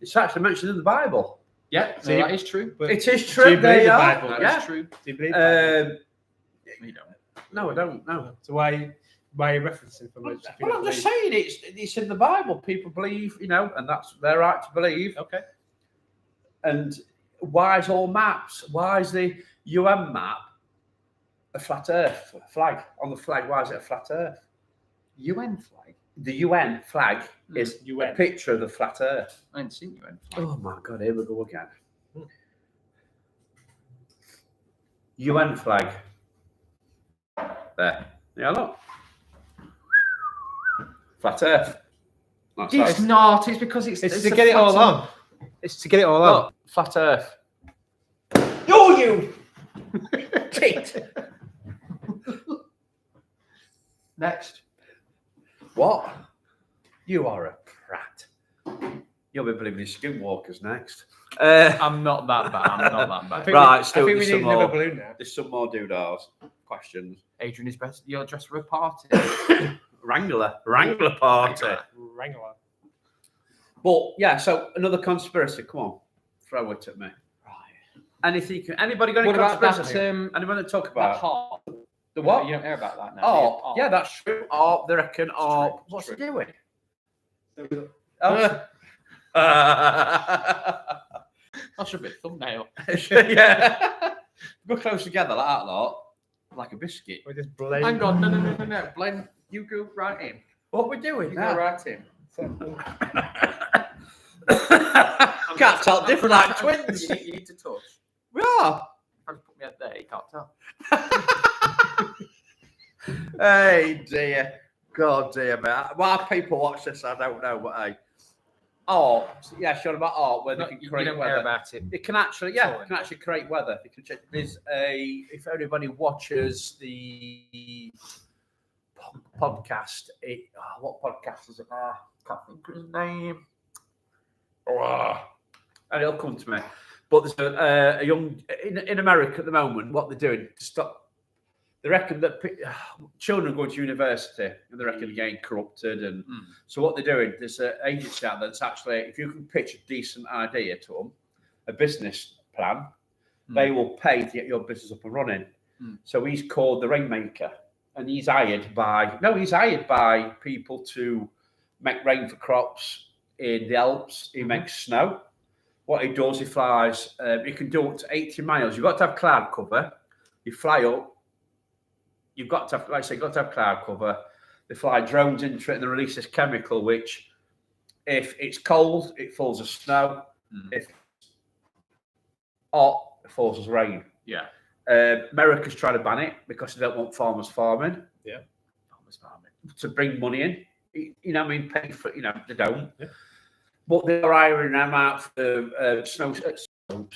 It's actually mentioned in the Bible. Yeah, so that is true. But it is do true. you believe the Bible? That is true. Do you believe the Bible? We don't. No, I don't. No. So why are you referencing from it? Well, I'm just saying it's in the Bible. People believe, and that's their right to believe. Okay. And why is all maps? Why is the UN map a flat Earth flag on the flag? Why is it a flat Earth? UN flag. The UN flag is UN. a picture of the flat Earth. I ain't seen UN flag. Oh my God! Here we go again. UN flag. There. Yeah, look. Flat Earth. That's It's not. It's because it's to get it all on. It's to get it all on. Look, flat Earth. Oh, you! Tit. Next. What? You are a prat. You'll be believing in skinwalkers next. I'm not that bad. I'm not that bad. Right, I still think we there's need some another more. balloon now. There's some more doodahs. Questions. Adrian is best. You're dressed for a party. Wrangler party. Wrangler. But yeah, so another conspiracy. Come on, throw it at me. Right. Anything? Anybody got any What about conspiracy? that? Anyone to talk That about? heart. The what? You don't hear about that now. Oh, yeah, that's true. Oh, they reckon. Oh, what's he doing? Oh. That should be a thumbnail. Yeah. Go close together like that, lot. Like a biscuit. We're just blame. Hang on, no. Blend. You go right in. What we're doing You now? go right in. Can't tell different like twins. You need to touch. We are. If I just put me head there, you can't tell. Hey dear. God dear, man. Why people watch this, I don't know. But hey. Art. Yeah, sure about art where they can You create don't weather. hear about it. It can actually, it can actually create weather. They can check. There's if anybody watches the podcast, what podcast is it? Can't think of his name. And it'll come to me. But there's a young in America at the moment. What they're doing to stop. They reckon that children are going to university and they reckon they're getting corrupted. And so what they're doing, there's an agency out there that's actually, if you can pitch a decent idea to them, a business plan, they will pay to get your business up and running. So he's called the Rainmaker, and he's hired by people to make rain for crops in the Alps. He makes snow. What he does, he flies, he can do up to 80 miles. You've got to have cloud cover. You fly up. You've got to have, like I say, you've got to have cloud cover. They fly drones into it and they release this chemical, which, if it's cold, it falls as snow. If it's hot, it falls as rain. Yeah. America's trying to ban it because they don't want farmers farming. Yeah. Farmers farming. To bring money in. You know what I mean? Pay for, they don't. Yeah. But they're hiring them out for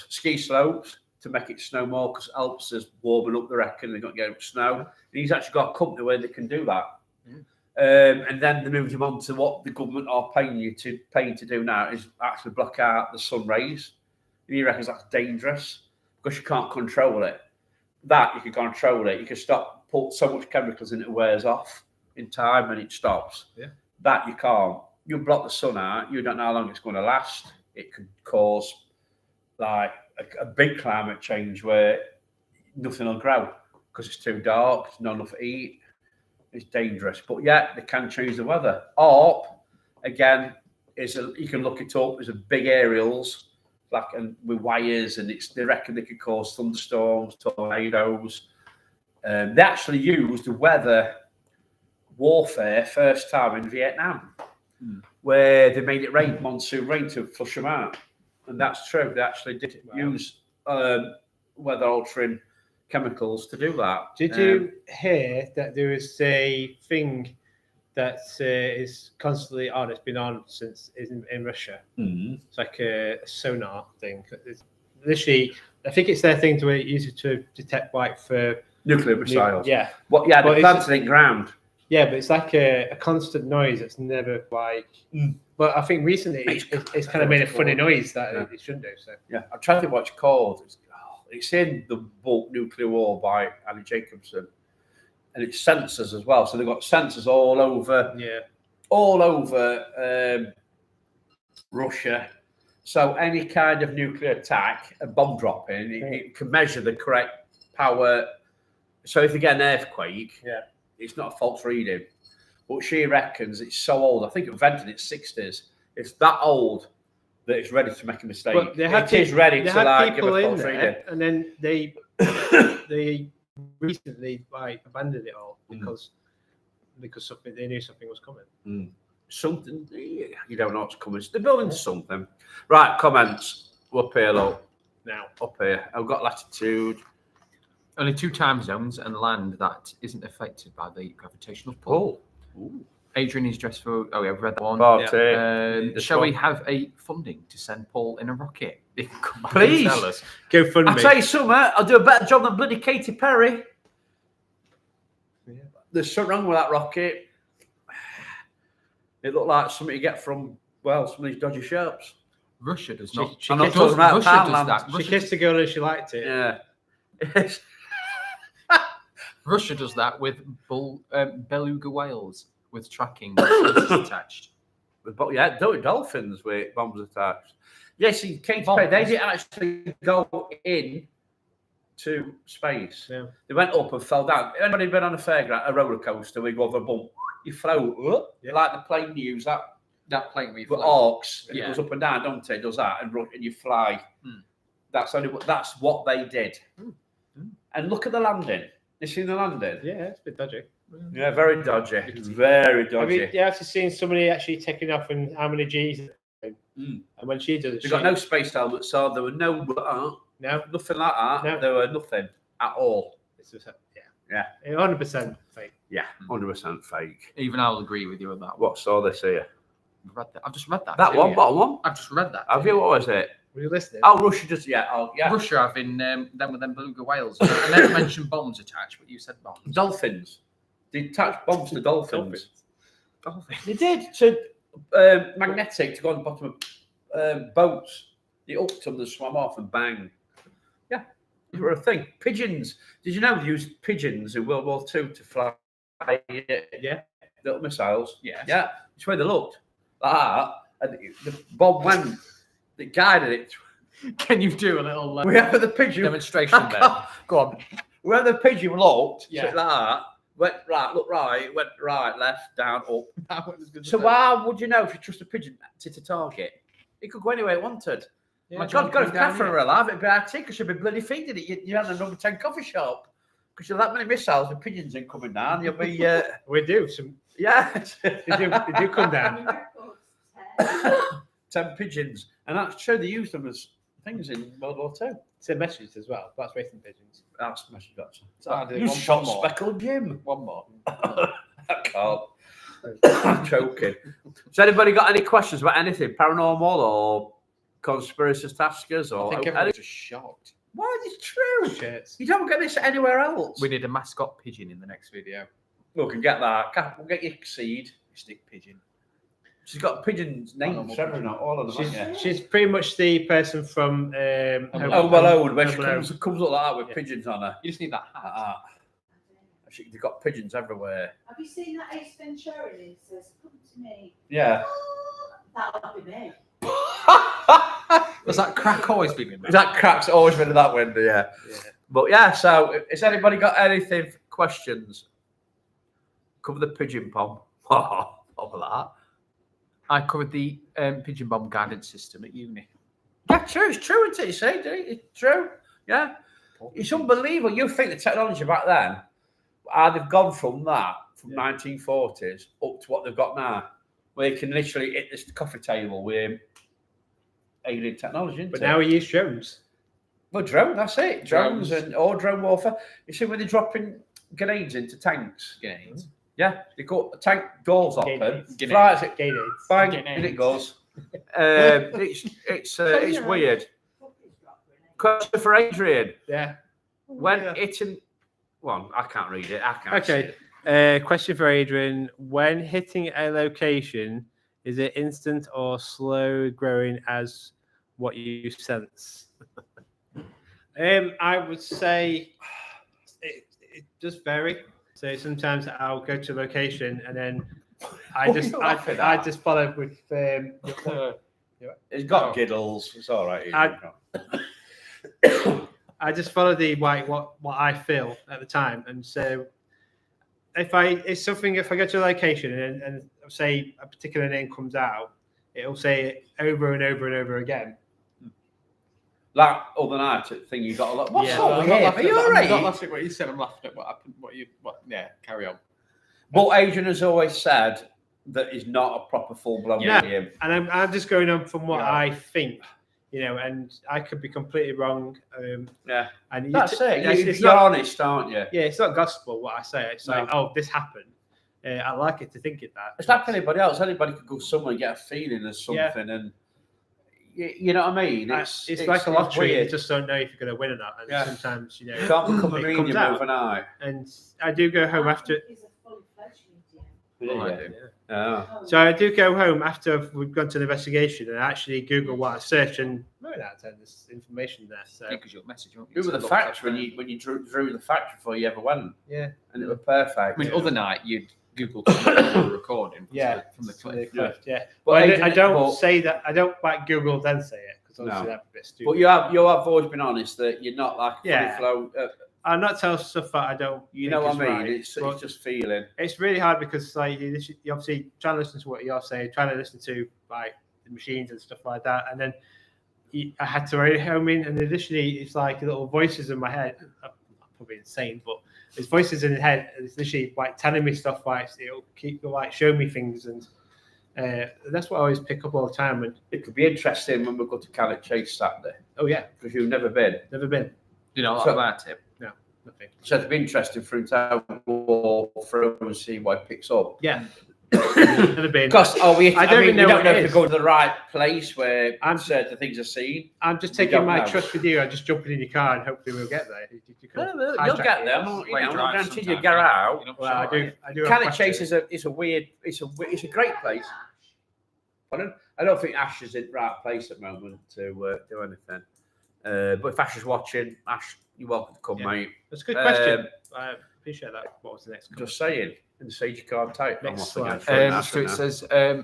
ski slopes to make it snow more because Alps is warming up, they reckon. They've got to get up snow. And he's actually got a company where they can do that. And then they moved him on to what the government are paying to do now is actually block out the sun rays. And he reckons that's dangerous because you can't control it. That you can control it. You can put so much chemicals in it wears off in time and it stops. Yeah. That you can't. You block the sun out, you don't know how long it's going to last. It could cause like a big climate change where nothing will grow because it's too dark, there's not enough heat. It's dangerous. But yeah, they can change the weather. ARP, again, you can look it up. There's a big aerials and with wires, and they reckon they could cause thunderstorms, tornadoes. They actually used the weather warfare first time in Vietnam, where they made it rain, monsoon rain, to flush them out. And that's true. They actually did use weather altering chemicals to do that. Did you hear that there is a thing that is constantly on? It's been on since in Russia. It's like a sonar thing. It's literally, I think it's their thing to use it to detect for nuclear missiles. Yeah. Well, yeah, they planted it ground. Yeah, but it's like a constant noise that's never like. But I think recently it's kind of made a funny noise that it shouldn't do. So yeah, I'm trying to think what it's called. It's in the book Nuclear War by Annie Jacobson, and it's sensors as well. So they've got sensors all over. Yeah. All over Russia. So any kind of nuclear attack, a bomb dropping, it can measure the correct power. So if you get an earthquake, it's not a false reading. But she reckons it's so old. I think it was invented in its 60s. It's that old that it's ready to make a mistake. But it is ready to like give a false reading. And then they recently abandoned it all because they knew something was coming. Something you don't know what's coming. They're building something. Right, comments. Up here, look. Now up here. I've got latitude. Only 2 time zones and land that isn't affected by the gravitational pull. Ooh. Adrian is dressed for. Oh, yeah, I've read that one. Shall we have a funding to send Paul in a rocket? He can come back Please. And tell us. Go fund me. I'll tell you something. I'll do a better job than bloody Katy Perry. Yeah. There's something wrong with that rocket. It looked like something you get from some of these dodgy shops. Russia does not. I'm not talking about Russia does that. She kissed a girl and she liked it. Yeah. Russia does that with beluga whales with tracking attached. Yeah, dolphins with bombs attached. Yes, in Katy Perry, they didn't actually go in to space. Yeah. They went up and fell down. Anybody been on a roller coaster? We go over a bump. You float, like the plane you use that plane we float. Orcs, it goes up and down, don't it? It does that, and you fly. That's what they did. And look at the landing. You seen the landing? Yeah, it's a bit dodgy. Yeah, very dodgy. Very dodgy. Have you actually seen somebody actually taking off and how many G's? And when she does it, they got no space helmets, so there were no nothing like that. No. There were nothing at all. It's just, 100% fake. Yeah, 100% fake. Even I'll agree with you on that. What saw this here? I've just read that. That one, bottom one. I've just read that. Have you? What was it? Were you listening? Oh, Russia just yeah. Russia having them with them beluga whales. I never mentioned bombs attached, but you said bombs. Dolphins. They attached bombs to dolphins. Dolphins. They did to magnetic to go on the bottom of boats. They upped them, they swam off, and bang. Yeah, they were a thing. Pigeons. Did you know they used pigeons in World War II to fly? Yeah, little missiles. Yes. Yeah, that's where they looked. Like that, and the bomb went. They guided it. Can you do a little we have the pigeon demonstration there? Go on. Where the pigeon looked, yeah, like that, went right, look right, went right, left, down, up. So why would you know if you trust a pigeon to target? It could go anywhere it wanted. Yeah, my God, if Catherine were alive, it'd be IT because she'd be bloody feeding it. You had a number 10 coffee shop because you have that many missiles with pigeons in coming down. You'll be. We do some. Yeah, they do come down. 10 pigeons, and that's true. They use them as things in World War II. It's a message as well. That's racing pigeons. That's a message. So you shot Speckled Jim. One more. I can't. I'm choking. Has anybody got any questions about anything paranormal or conspiracy taskers? Or I think everyone's just shocked. Why is it true? Shit. You don't get this anywhere else. We need a mascot pigeon in the next video. We can get that. We'll get your seed. Stick pigeon. She's got pigeons names, all of them. She's pretty much the person from Home Alone, where she comes up like that with pigeons on her. You just need that hat. They've got pigeons everywhere. Have you seen that Ace Ventura? He says, "Come to me." Yeah. That'll be me. Was that crack always been in there? That crack's always been in that window, yeah. But yeah, so has anybody got anything, questions? Cover the pigeon bomb. Over that. I covered the pigeon bomb guidance system at uni. Yeah, true. It's true, isn't it? You say, it's true. Yeah. It's unbelievable. You think the technology back then, they've gone from that, from 1940s, up to what they've got now, where you can literally hit this coffee table with alien technology. But now we use drones. Well, drone, that's it. Drones or drone warfare. You see when they're dropping grenades into tanks. Grenades. Yeah, they go tank doors open, Grenades. flies it, Grenades. bang, Grenades. in it goes. It's weird. Question for Adrian. Yeah. When hitting, well, I can't read it. I can't. See Okay. it. Question for Adrian. When hitting a location, is it instant or slow growing as what you sense? I would say it does vary. So sometimes I'll go to a location and then I just follow with It's got giddles. It's all right. I just follow the what I feel at the time, and so if I go to a location and say a particular name comes out, it'll say it over and over and over again. Like other night thing, you got a lot. What's Yeah. up? I'm Are not you all I'm right? not laughing at what you said. I'm laughing at what happened. Yeah, carry on. But Adrian has always said that he's not a proper full blown Yeah. idiot. And I'm just going on from what Yeah. I think, and I could be completely wrong. Yeah, And that's it. It's You're not, honest, aren't you? yeah, it's not gospel what I say. It's like, No. oh, this happened. I like it to think it that. It's like anybody else. Anybody could go somewhere and get a feeling of something, and you know what I mean. It's like a lottery. You weird. just don't know if you're going to win or not. And Yeah. sometimes, You can't become a it medium comes out. overnight. And I do go home after. He's a fully fledged medium. Oh, I Yeah. do. Yeah. So I do go home after we've gone to the investigation and actually Google what I search, and 9 out of 10 there's information there. So Because you'll message, won't you? Who were the So factory when you drew the factory before you ever went, yeah, and it was perfect. I mean, other night you'd Google the recording from the from clip. the cliff, yeah. But But Adrian- I don't but- say that. I don't like Google then say it because obviously No. that'd be a bit stupid. But you have always been honest that you're not like Yeah. fully flow. I'll not tell stuff that I don't. You think know what is I mean? right, It's but just feeling. it's really hard because like you obviously trying to listen to what you're saying, trying to listen to like the machines and stuff like that, and then I had to write home in, and additionally it's like little voices in my head. I'm probably insane, but there's voices in the head, and it's literally like telling me stuff, like it'll keep like showing me things, and that's what I always pick up all the time. And It could be interesting when we go to Calais Chase Saturday oh yeah, because you've never been. never been, You know, So- about it. nothing. So it'd be interesting for him to walk through and see what it picks up. Yeah, never been. Because I don't we even know don't what know it if is. we go to the right place where I'm- certain things are seen. I'm just We taking don't my know. trust with you. I'm just jumping in your car and hopefully we'll get there. You can You'll hijack get it. there. I'm not Like I'm not drive guaranteeing you sometimes, get out. you're not Well, I sure, do. are I do. have Calais questions. Chase is a weird. It's a great place. Pardon? I don't think Ash is in the right place at the moment to do anything. But if Ash is watching, Ash, you're welcome to come, Yeah. mate. That's a good question. I appreciate that. What was the next? Just saying. In the Sage card type. Next slide. So it says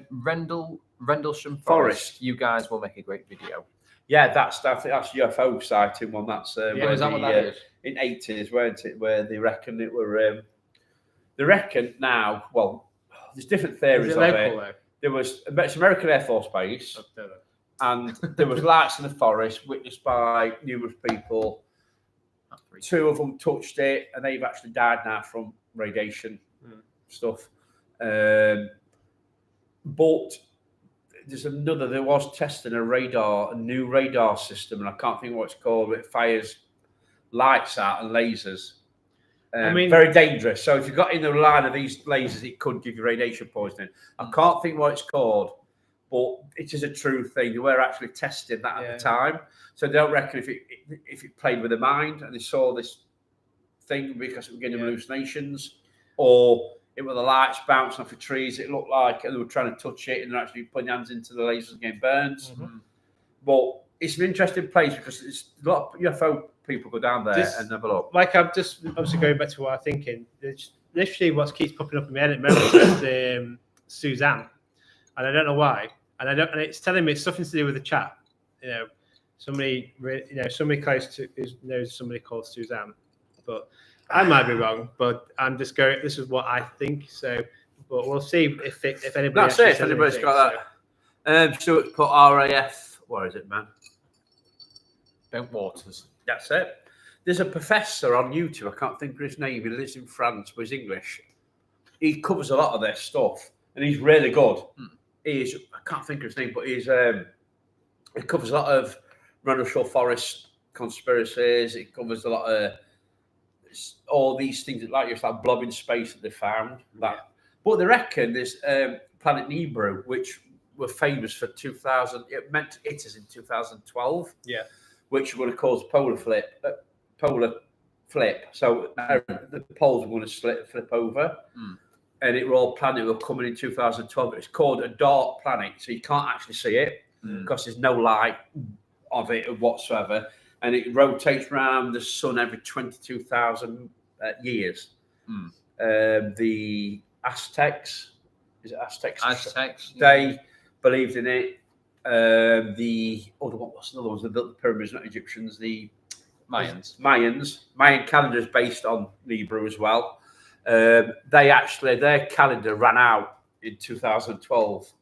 Rendlesham Forest. Forest. You guys will make a great video. Yeah, I think that's UFO sighting one. That's Yeah, Is that what that is? in 80s, weren't it? Where they reckon it were. They reckon now. Well, there's different Is theories it of local it. There was it's American Air Force Base, though? and there was lights in the forest witnessed by numerous people. 2 of them touched it, and they've actually died now from radiation stuff. But there's another. There was testing a new radar system, and I can't think what it's called. It fires lights out and lasers. I mean- very dangerous. So if you got in the line of these lasers, it could give you radiation poisoning. I can't think what it's called, but it is a true thing. They were actually testing that at the time, so they don't reckon if it played with the mind and they saw this thing because it was getting hallucinations, or it was the lights bouncing off the trees. It looked like they were trying to touch it and they're actually putting hands into the lasers and getting burns. But it's an interesting place because it's a lot of UFO people go down there and have a look. Like I'm just obviously going back to what I'm thinking. It's literally what keeps popping up in my head at the moment is Suzanne, and I don't know why. And it's telling me it's something to do with the chat. You know, somebody close to who knows somebody called Suzanne, but I might be wrong. But I'm just going. This is what I think. So, but we'll see if anybody. That's it. If anybody's got that. Stuart put RAF. What is it, man? Bent Waters. That's it. There's a professor on YouTube. I can't think of his name. He lives in France, but he's English. He covers a lot of their stuff, and he's really good. I can't think of his name, but he covers a lot of Rendlesham Forest conspiracies. It covers a lot of all these things that like blob in space that they found. But they reckon there's planet Nibiru, which were famous for 2000. It meant to hit us in 2012. Yeah. Which would have caused polar flip. So the poles were going to flip over. And it were all planet were coming in 2012. It's called a dark planet, so you can't actually see it because there's no light of it whatsoever. And it rotates around the sun every 22,000 years. The Aztecs, is it Aztecs? Aztecs. They believed in it. The other one, what's another ones? They built the pyramids, not Egyptians. The Mayans. Mayan calendar is based on Nibiru as well. Their calendar ran out in 2012.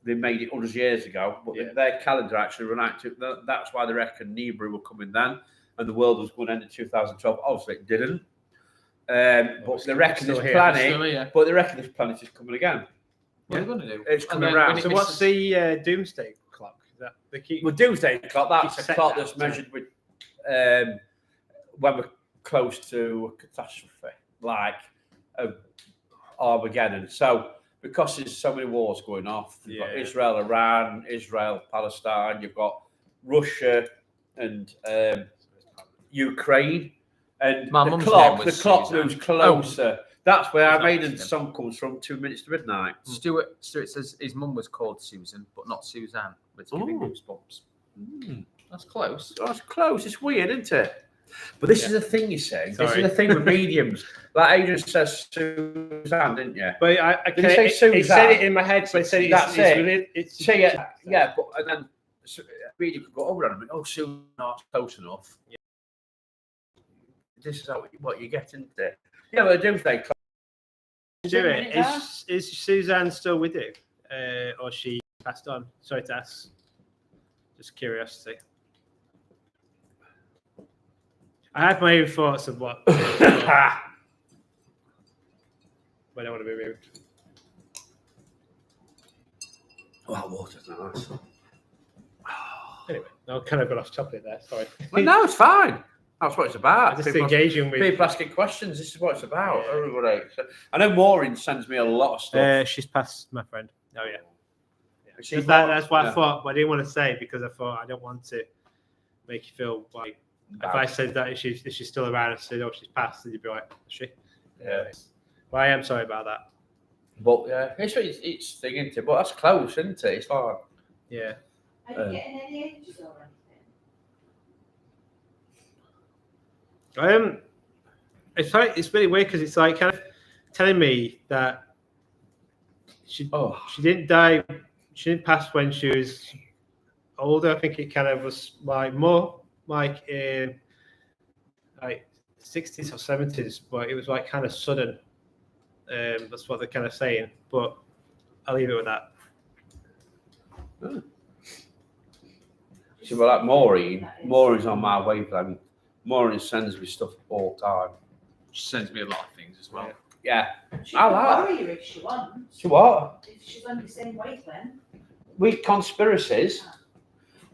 They made it hundreds of years ago, but their calendar actually ran out. That's why they reckon Nibiru were coming then, and the world was going to end in 2012. Obviously, it didn't. But they reckon this planet. But they reckon this planet is coming again. What are they going to do? It's coming around. So what's the doomsday clock? Is that the key? Well, doomsday clock. That's a clock that's measured with when we're close to a catastrophe, like Armageddon. So because there's so many wars going off, you've got Israel, Iran, Israel, Palestine. You've got Russia and Ukraine, and the clock moves closer. That's where our maiden song comes from. 2 minutes to midnight. Stuart says his mum was called Susan, but not Suzanne. It's giving goosebumps. That's close. That's close. It's weird, isn't it? But this is the thing you say. This is the thing with mediums. Like Adrian says Suzanne, didn't you? But I say Suzanne. He said it in my head, so I said that's it. It's but and then medium could go over and oh, Suzanne, not close enough. Yeah. This is what you get into. Yeah, but doomsday clock. Do it. Is Suzanne still with you, or she passed on? Sorry to ask. Just curiosity. I have my own thoughts of what. But I don't want to be moved. Oh, that water's nice. Anyway, I kind of got off topic there. Sorry. Well, no, it's fine. That's what it's about. Just engaging with people asking questions. This is what it's about. Yeah. Everybody. So, I know Maureen sends me a lot of stuff. She's passed my friend. Oh yeah. That's what I thought, but I didn't want to say because I thought I don't want to make you feel like if I said that if she's still around and said, oh, she's passed, then you'd be like, is she? Yeah. Well, I am sorry about that. But yeah, it's thing, isn't it? But that's close, isn't it? It's like yeah. Are you getting any ages or anything? It's really weird because it's like kind of telling me that she didn't die. She didn't pass when she was older. I think it kind of was like more like in like 60s or 70s, but it was like kind of sudden. That's what they're kind of saying. But I'll leave it with that. So, well, like Maureen's on my wavelength. Maureen sends me stuff all the time. She sends me a lot of things as well. Yeah. She can borrow you if she wants. So what? If she's on the same wavelength. With conspiracies,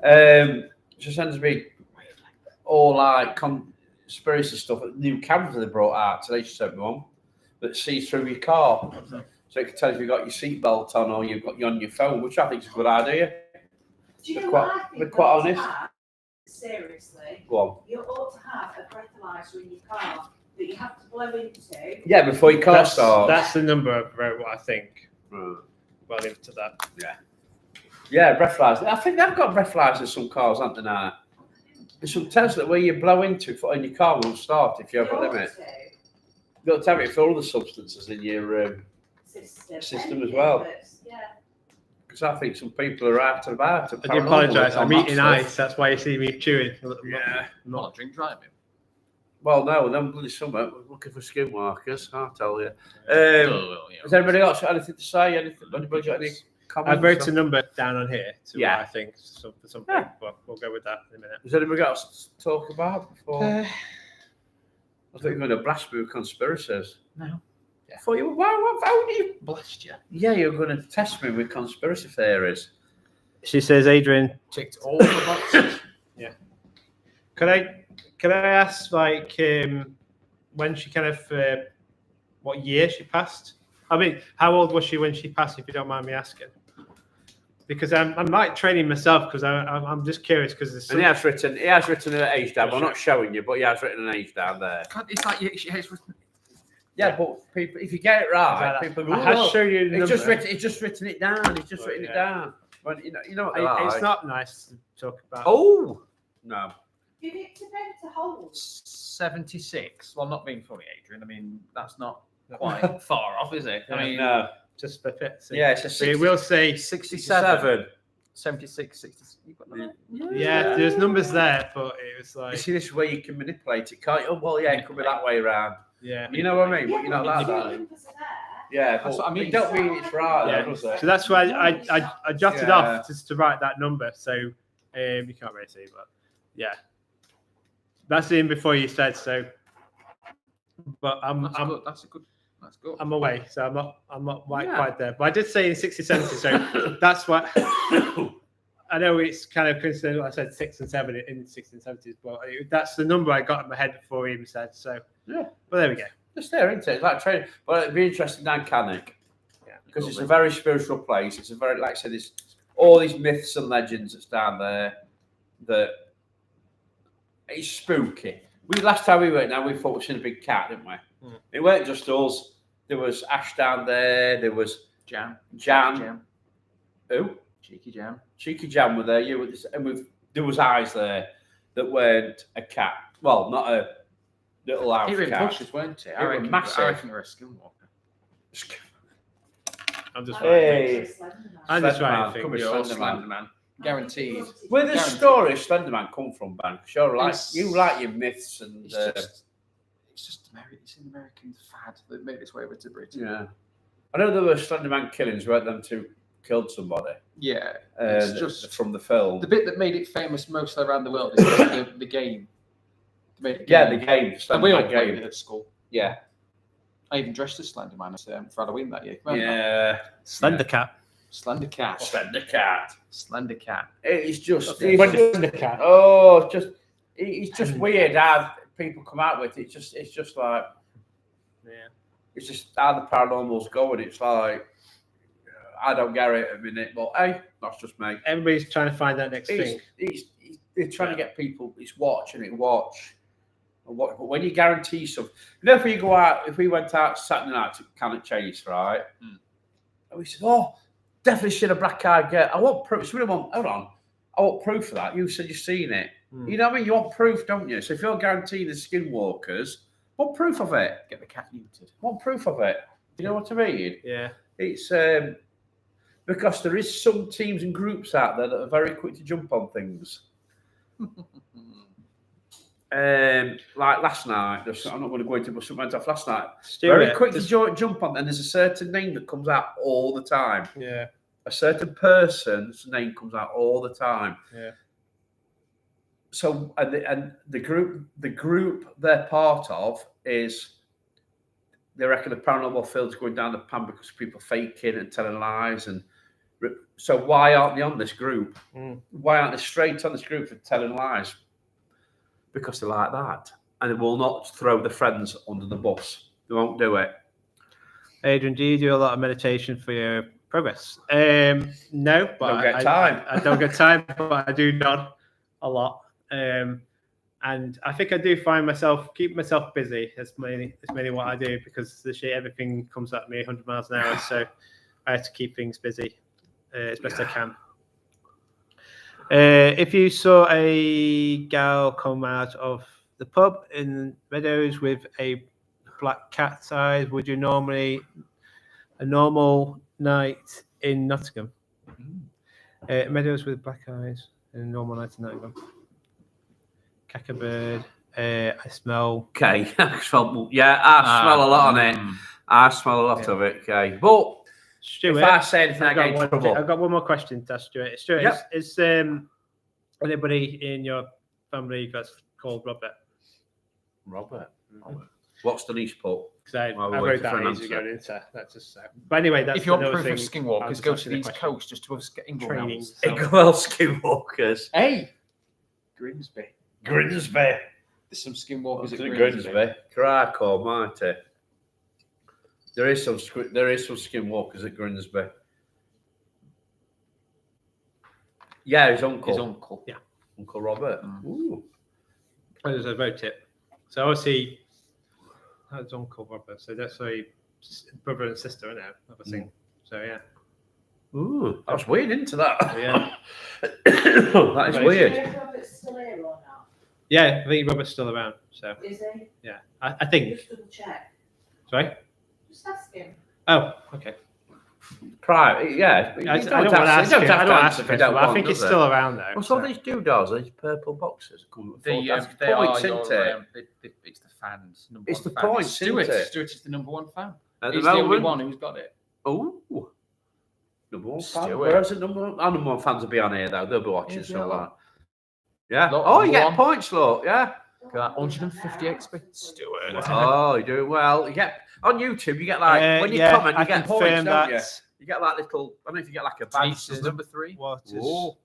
she sends me all like conspiracy stuff. New cameras they brought out today. She sent me one that sees through your car, so it can tell if you've got your seatbelt on or you've got you on your phone, which I think is a good idea. Do you know what I think? They're quite honest. Seriously, Go on. you ought to have a breathalyzer in your car that you have to blow into. Yeah, before your car starts. That's the number of what I think. Right. Well, leave it to that. Yeah. Yeah, breathalyzer. I think they've got breathalyzers in some cars, haven't they now? There's some tests that where you blow into and your car won't start if you have a limit. You've got to tell it for all the substances in your system as well. Because I think some people are out and about. I do apologise. I'm eating ice. That's why you see me chewing. Yeah. Not drink driving. Well, no, then bloody summer. We're looking for skinwalkers, I'll tell you. Has anybody else got anything to say? Anybody got any comments? I wrote a number down on here to Yeah. what I think for something, but we'll go with that in a minute. Has anybody else to talk about before? I thought you were going to blast me with conspiracies. No. I thought you were, how would you Blessed you. Yeah, you're going to test me with conspiracy theories. She says, Adrian, Ticked all the boxes. yeah. Could I ask, like, when she kind of, what year she passed? I mean, how old was she when she passed, if you don't mind me asking? Because I'm like training myself because I'm just curious because there's. And he has written an age down. I'm not showing you, but he has written an age down there. It's like she has written. Yeah, but people, if you get it right, people go. I'll show you the It's number. just written it down. It's just written it down. But you know what they're It's like. not nice to talk about. Oh no. Give it to them to hold. 76. Well, not being funny, Adrian. I mean, that's not quite far off, is it? I mean, No. Just for fit. Yeah, it's a So we'll say 67. 76, 60. You've got that? yeah. There's numbers there, but it was You like see, this is where you can manipulate it, can't you? Oh, well, yeah, it could be that way around. yeah. You know what I mean? But you're not like the that. numbers are there. Yeah, That's but what I mean. It don't mean it's right, Yeah. though, does it? So that's why I jotted Yeah. off just to write that number. So you can't really see, but yeah, that's in before you said so. But That's good. That's good. I'm away, so I'm not Yeah. quite there. But I did say in 60, 70, so that's what I know. It's kind of coincidental. I said 6 and 7 in the 60s and 70s, but that's the number I got in my head before he even said. So Yeah. well, there we go. It's there, isn't it? It's like training. But it'd be interesting down Cannock. Yeah. Because it's a very spiritual place. It's a very, like I said, there's all these myths and legends that's down there that it's spooky. Last time we went now, we thought we'd seen a big cat, didn't we? It weren't just us. There was Ash down there. There was Jam. Who? Cheeky Jam. Cheeky Jam were there. There was eyes there that weren't a cat. Well, not a little house He were in cat. pushes, weren't it? They were massive. I reckon we're a skinwalker. I'm just Hey. I'm just Slenderman, trying to come think. here, You're Slenderman. Slenderman. Guaranteed. Where does the Guaranteed. story of Slenderman come from, Ben? Sure, like It's- you like your myths and It's just it's an American fad that made its way over to Britain. yeah. I know there were Slenderman killings, weren't them two killed somebody? Yeah. It's just from the film. the bit that made it famous mostly around the world is the game. They made a Yeah, the game. game. And we all Slenderman played game. it at school. Yeah. I even dressed as Slenderman for Halloween that year. Remember? Yeah. Slender Cat. Slender Cat. Slender Cat. Slender Cat. It's just. Slender Cat. Oh, it's just weird how people come out with it. It's just like. Yeah. It's just how the paranormal's going. It's like. I don't get it a minute, but hey, that's just me. Everybody's trying to find that next thing. They're trying to get people. It's watch. But when you guarantee something, if we go out, if we went out Saturday night to Cannock Chase, right? And we said, "Oh, definitely seen a black-eyed girl." I want proof. Somebody want, hold on. I want proof of that. You said you've seen it. You know what I mean? You want proof, don't you? So if you're guaranteeing the skinwalkers, want proof of it. Get the cat neutered. Want proof of it. You know what I mean? Yeah. It's because there is some teams and groups out there that are very quick to jump on things. Like last night, I'm not going to go into, but something went off last night. Very quick to jump on, and there's a certain name that comes out all the time. Yeah. A certain person's name comes out all the time. Yeah. So, and the group they're part of is, they reckon the paranormal field's going down the pan because people faking and telling lies, and so why aren't they on this group? Why aren't they straight on this group for telling lies? Because they're like that, and they will not throw the friends under the bus. They won't do it. Adrian, do you do a lot of meditation for your progress? No, but Don't get time. I don't get time, but I do nod a lot. And I think I do find keep myself busy. That's mainly what I do, because everything comes at me 100 miles an hour. So I have to keep things busy as best I can. If you saw a gal come out of the pub in Meadows with a black cat's eyes, would you normally a normal night in Nottingham? Meadows with black eyes in a normal night in Nottingham. Cackabird. I smell. Okay, I smell a lot on it. I smell a lot of it. Okay, but Stuart, if I say anything, I get in I've trouble. got one more question to ask Stuart. Stuart, Yep. is anybody in your family that's called Robert? Robert. What's Denise put? Because I Well, we'll wrote wait for that an ages ago answer. into that's just so. But anyway, that's If you want another proof of thing. skinwalkers, go to asking the a East question. Coast just to have Training. Well, skinwalkers. Hey, Grimsby. Grimsby. There's some skinwalkers at Grimsby. Grimsby. Crack almighty. There is some skinwalkers at Grimsby. Yeah, his uncle. His uncle. Yeah. Uncle Robert. Ooh. As I wrote it. So obviously, that's Uncle Robert. So that's a brother and sister, isn't it? Obviously. So yeah. Ooh, that's weird, isn't that? Yeah. That is Do weird. you know if Robert's still here or not? Yeah, I think Robert's still around. So Is he? yeah, I think. Just double check. Sorry. Just ask him. Oh, okay. Private, yeah. I don't want to ask him. I don't ask him. I think he's still around though. What's all these doodads? These purple boxes. They That's are points, your, isn't it? it's the fans. It's #1 the fan. points, Stuart. isn't it? Stuart is the #1 fan. At He's the the only moment. one who's got it. Oh, number one fan. Stuart. Where's it number one? Our number one fans will be on here though. They'll be watching Yeah, so yeah. that. Yeah. Look, Oh, you get number one. points, look. Yeah. Look at that, 158 bits. Stuart. Oh, you're doing well. You get on YouTube. You get like when you yeah, comment, you I get confirm points, don't that. you? You get like little. I don't know if you get like a badge. Denise is #3. Waters Oh.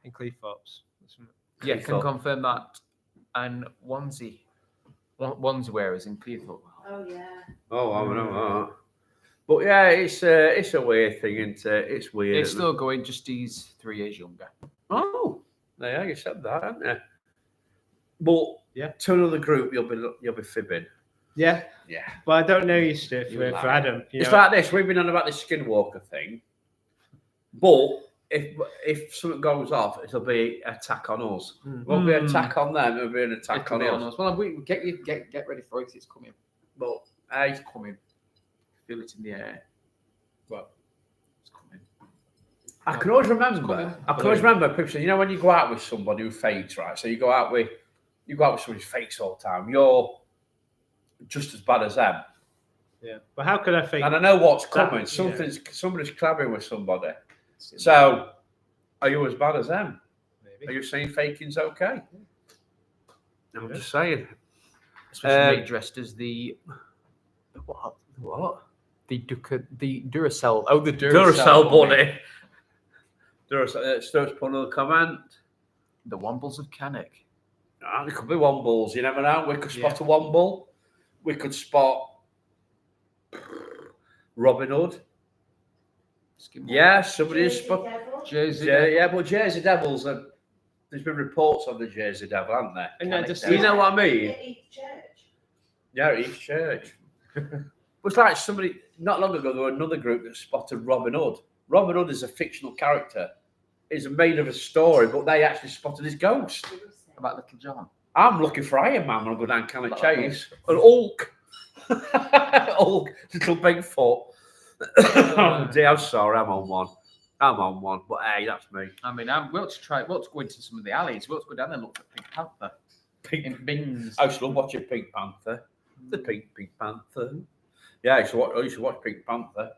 and Cleethorpes. Yeah, Cleethorpes. can confirm that. And onesie wearers in Cleethorpes. Oh yeah. Oh, I know that. But yeah, it's a weird thing, isn't it? It's weird. It's still going, just he's 3 years younger. Oh, there you said that, haven't you? But Yeah. to another group, you'll be fibbing. Yeah, Yeah. but I don't know you, Stuart, You for lie. Adam. You It's know, like this. We've been on about this skinwalker thing, but if something goes off, it'll be attack on us. It won't be an attack on them. It'll be an attack on us. Well, we get ready for it. It's coming. But hey, It's coming. Feel it in the air. Well, It's coming. I can always coming. remember. I can always remember people saying, you know, when you go out with somebody who fakes, right? So you go out with somebody who fakes all the time. You're just as bad as them. yeah. But how could I think? And I know what's coming. yeah. Somebody's clabbing with somebody. So, are you as bad as them? Are Maybe. you saying faking's okay? I'm Yeah. just saying. Especially me dressed as the What? the Duracell. Oh, the Duracell bunny. Duracell. Stuart's put another comment. The Wombles of Cannock. Ah, there could be Wombles. You never know. We could spot a Womble. We could spot Robin Hood. Yeah, somebody has Jersey spot. Devil. Jersey. Yeah, but Jersey Devils are. There's been reports on the Jersey Devil, haven't there? And I just You know what I mean? At East Church. Yeah, at East Church. It's like somebody not long ago there were another group that spotted Robin Hood. Robin Hood is a fictional character. He's made of a story, but they actually spotted his ghost. About Little John. I'm looking for Iron Man when I go down Cannock Chase. An Hulk. Hulk, little Bigfoot. Oh dear, I'm sorry, I'm on one. But hey, that's me. I mean, we ought to go into some of the alleys. We ought to go down there and look for Pink Panther. In bins. I used to love watching Pink Panther. The Pink Panther. Yeah, I used to watch Pink Panther.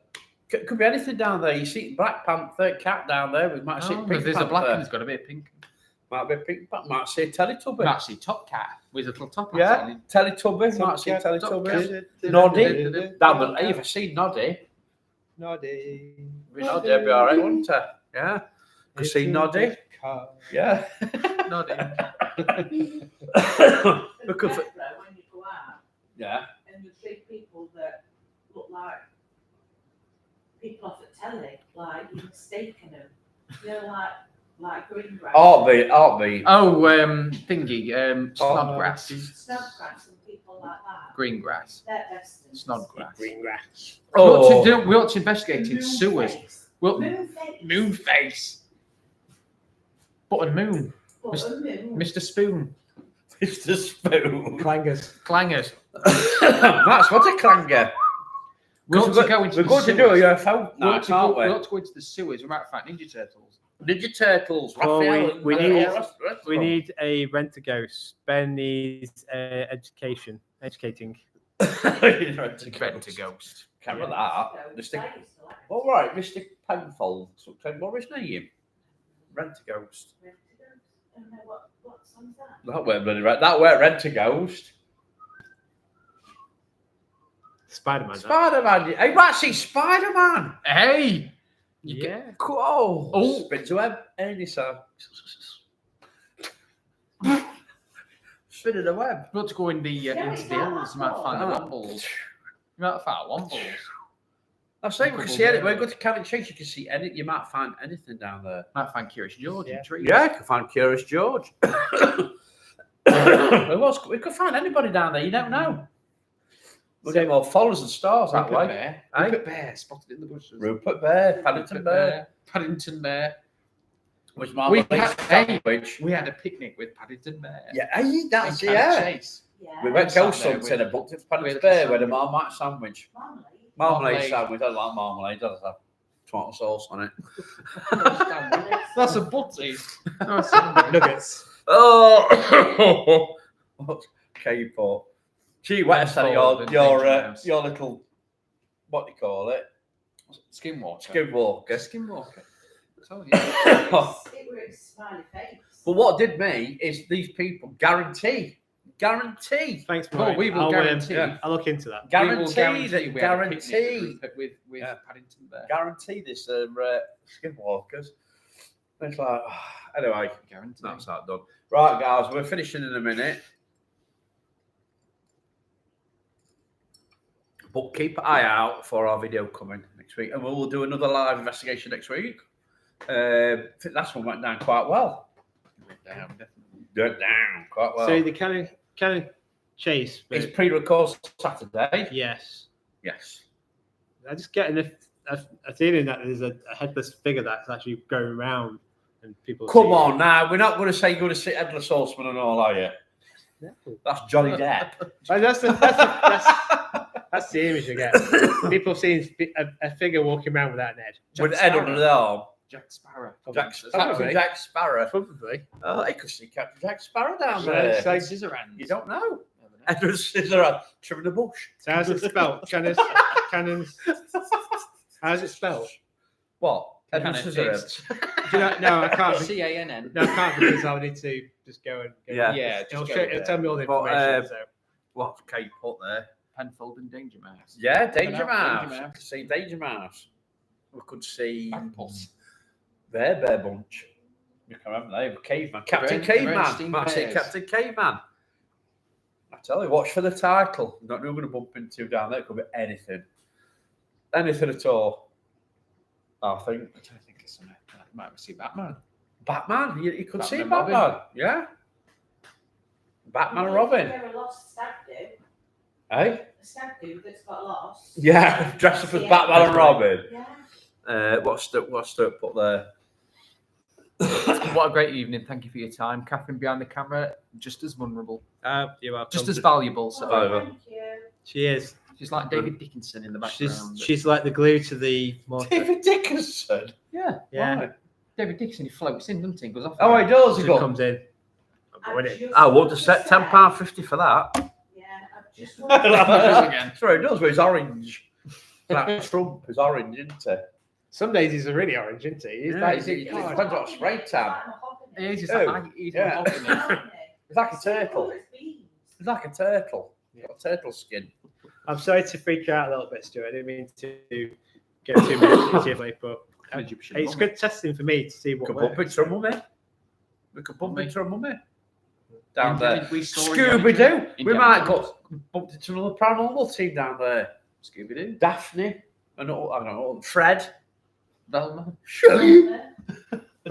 Could be anything down there. You see Black Panther, cat down there. We might see Oh, Pink if there's Panther. a black one, there's got to be a pink. Might be a Pink Panther. Might see a Teletubby. Might see Top Cat with a little top hat Yeah, on. Teletubby. Might see a Teletubby. Noddy. Have you ever seen Noddy? Noddy. Noddy would be all right, wouldn't it? Yeah. Could see Noddy. Yeah. Noddy. Look at When you go out yeah. and you see people that look like people off at telly, like you're mistaken them. You know, like green grass. Aren't Oh, thingy. Snodgrass. Snodgrass and people like that. Green grass. They're best. Snodgrass. Green grass. Oh. We ought to investigate in sewers. Well, Moonface. Moonface. Button Moon. Button. Mr. Spoon. Mr. Spoon. Clangers. Clangers. That's what a clanger. We ought to go into We're the going to do a UFO We ought night, to aren't we we? ought to go into the sewers. We might find Ninja Turtles. Ninja Turtles, Well, Raphael. we and need- all the rest of We them. need a rent-a-ghost. Ben needs educating. Rent a ghost. Can't remember that. Mr. All right, Mr. Penfold. What was his name? Rent a Ghost. What song's that? That weren't bloody right. That weren't Rent a Ghost. Spider-Man. Spider-Man. Hey, might see Spider-Man. Hey! Yeah. Cool. Oh. Spin to him. Any song. Spinning the web. We ought to go in the into it's the not hills. that You might far. find the Wombles. You might find Wombles. I was saying we can Couple see anything. there. When we go to Cannon Chase, you can see any. You might find anything down there. Might find Curious George in Yeah. trees. Yeah, you can find Curious George. We could find anybody down there. You don't know. We'll get more followers and stars that Rupert way. Bear. Aye. Rupert Bear spotted in the bushes. Rupert Bear, Paddington Rupert Bear, Paddington Bear. which We Marvel had- sandwich. We had a picnic with Paddington Bear. Yeah, aye, that's in it. Cannon Yeah. Chase. Yeah. We went sat ghost there hunting and booked it for Paddington with Bear the with a sandwich. Marmite sandwich. Marmalade. Marmalade sandwich. I don't like marmalade. Does it have tomato sauce on it? That's a butty. Nuggets. Oh, what's K-pop? Gee, what is that? Penfold and Danger Mouse. Your little, what do you call it? Skinwalker. Skinwalker. Skinwalker. So, yeah. It was a smiley face. But what did me is these people guarantee. Thanks, Well, Mike. we will I'll, guarantee. yeah. I'll look into that. We will Guarantee that we had a picnic guarantee with Yeah. Paddington Bear. guarantee this skinwalkers. It's like anyway, Guarantee. that's that done. Right, guys, we're finishing in a minute. But keep an eye out for our video coming next week, and we'll do another live investigation next week. I think last one went down quite well. Went down, definitely. Went down quite well. So the Cannon Chase. It's pre-recorded Saturday. Yes. Yes. I just get a feeling that there's a headless figure that's actually going around and people. Come see on now, we're not going to say you're going to see Headless Horseman and all, are you? it. That's Johnny Depp. But that's the image you get. People seeing a figure walking around without an head. With the head under the arm. Jack Sparrow. Captain Probably. Jack Sparrow. Probably. Oh, I could see Captain Jack Sparrow down So- there. so- Scissorhands. You don't know. Never know. Edward Scissorhands trimming the bush. So how's it spelled? Cannons. How's it spelled? What? Edward Cannon, Scissorhands. Do you know, no, I can't. CANN. No, I can't because I'll need to just go and. Go Yeah. Yeah, It'll, just show, go it'll there. tell me all the But, information. So. What's Kate put there? Penfold and Danger Mouse. Yeah, Danger Danger Mouse. Mouse. We could see Danger Mouse. We could see Bagpuss. Bear Bunch. You can remember they were Caveman. Captain Red- Caveman. Red-Steam Might see Bears. Captain Caveman. I tell you, watch for the title. You don't know who we're going to bump into down there. It could be anything. Anything at all. I think. I don't think it's something. Might we see Batman? Batman. You could see Batman and Batman. Robin. Yeah. Batman and Robin. There a lost stag do. Eh? A stag do that's got lost. Yeah. Dressed up as Yeah. Batman and Robin. Yeah. What's the put there? What a great evening. Thank you for your time. Catherine behind the camera, just as vulnerable, You're welcome. just as valuable. So Oh, Well, thank you. She is. she's like David Dickinson in the background. She's like the glue to the mortar. David Dickinson. yeah. Yeah. Why? David Dickinson, he floats in, doesn't he? Goes off. Oh, he does. He She goes. comes in. I've Win it. just I would want have to set say- £10.50 for that. Yeah, I've just That's what he does, but he's orange. That Trump is orange, isn't he? Some days he's really orange, isn't he? He's Yeah, like, he's- he depends on what spray tan. He's just Oh, like, he's yeah. yeah. It's like a turtle. It's like a turtle. Yeah. Got turtle skin. I'm sorry to freak you out a little bit, Stuart. I didn't mean to get too much into it, but it's good testing for me to see We what could bump works. into a mummy. We could bump into a mummy. Down Indiana- there. we saw Scooby Indiana Doo. We Indiana might Jones. go bumped into another paranormal team down there. Scooby Doo. Daphne. And all, I don't know. Fred. Velma. Well,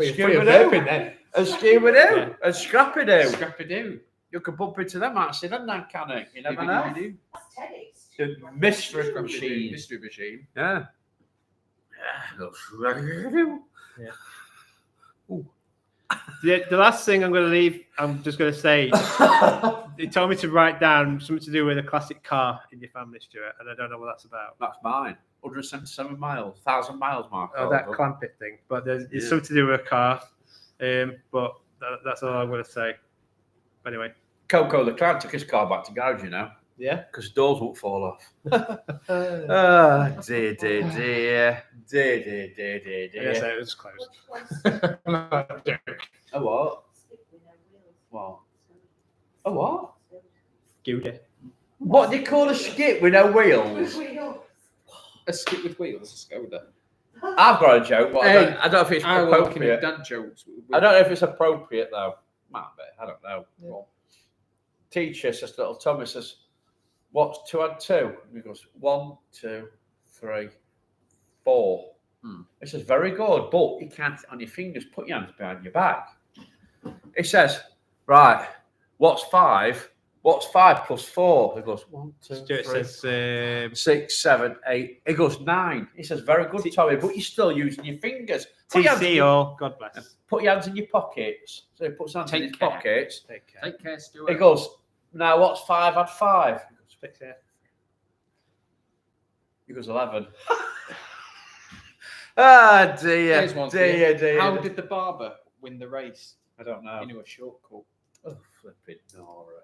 you're fully burping then. And Scooby Doo. Yeah. And Scrappy Doo. Scrappy Doo. You could bump into them, might see them then, can you? You never know. Scooby-Doo. That's Teddy's. The mystery Scrappy Doo. machine. Mystery Machine. Yeah. Yeah. Yeah. Ooh. The last thing I'm going to leave, I'm just going to say, they told me to write down something to do with a classic car in your family, Stuart, and I don't know what that's about. That's mine. 177 miles, 1,000 miles, Mark. Oh, that clamp it thing. But it's something to do with a car. But that's all I'm going to say. Anyway. Coco the Clown took his car back to garage, you know. Yeah. Because doors won't fall off. Oh, dear. Yes, it was close. A what? What? A what? Gouda. What do you call a skip with no wheels? A skip with wheels, a Skoda. I've got a joke, but Hey, I don't know if it's I was looking appropriate. at dad jokes. I don't know if it's appropriate though. Might be. I don't know. Yeah. Teacher says to little Tommy, says, "What's 2 add 2?" And he goes, 1, 2, 3, 4. He says, "Very good, but you can't on your fingers. Put your hands behind your back." He says, "Right, what's 5? What's 5 plus 4?" He goes, 1, 2, Stuart 3, says 6, 7, 8. He goes, 9. He says, "Very good, Tommy, but you're still using your fingers. Put your hands in TC your- all. God bless. Put your hands in your pockets." So he puts his hands in Take his care. pockets. Take care. Take care, Stuart. He goes, "Now what's 5 add 5?" Take care. He goes, 11. Ah, dear. Here's one for you. Dear. How did the barber win the race? I don't know. You knew a shortcut. Oh, flipping Nora.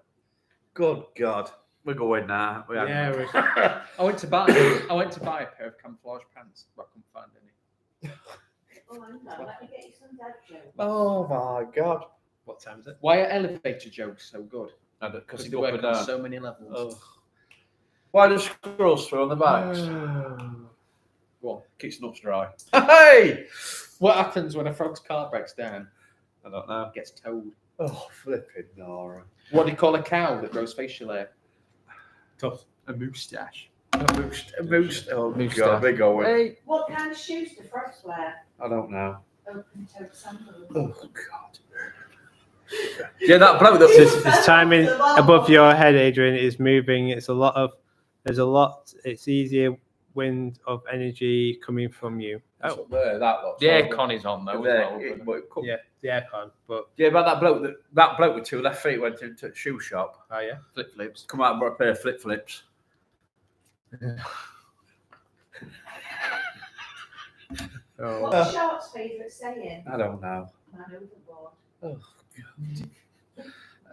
Good God. We're going now. We haven't- Yeah, I went to buy a pair of camouflage pants, but I couldn't find any. Oh, hang on, let me get you some dad jokes. Oh, my God. what time is it? Why are elevator jokes so good? Because They they go up work and on down. so many levels. Oh. Why do squirrels throw on the backs? Go on. Keeps nuts dry. Hey! What happens when a frog's car breaks down? I don't know. It gets towed. Oh, flipping Nora. What do you call a cow that grows facial hair? Tough. A moustache. A moose. Oh, Moose God. stuff. We're going. Hey. What kind of shoes do frogs wear? I don't know. Open-toed sandals. Oh, God. Yeah, that bloke that This timing above your head, Adrian, is moving. There's a lot. It's easier wind of energy coming from you. Oh, there, that looks. The aircon is on though. There, as well, it- but- it could- Yeah, the aircon. But Yeah, but that bloke with 2 left feet went into a shoe shop. oh yeah. Flip flips. Come out and bought a pair of flip flips. Oh. What's Shark's favourite saying? I don't know. Man overboard.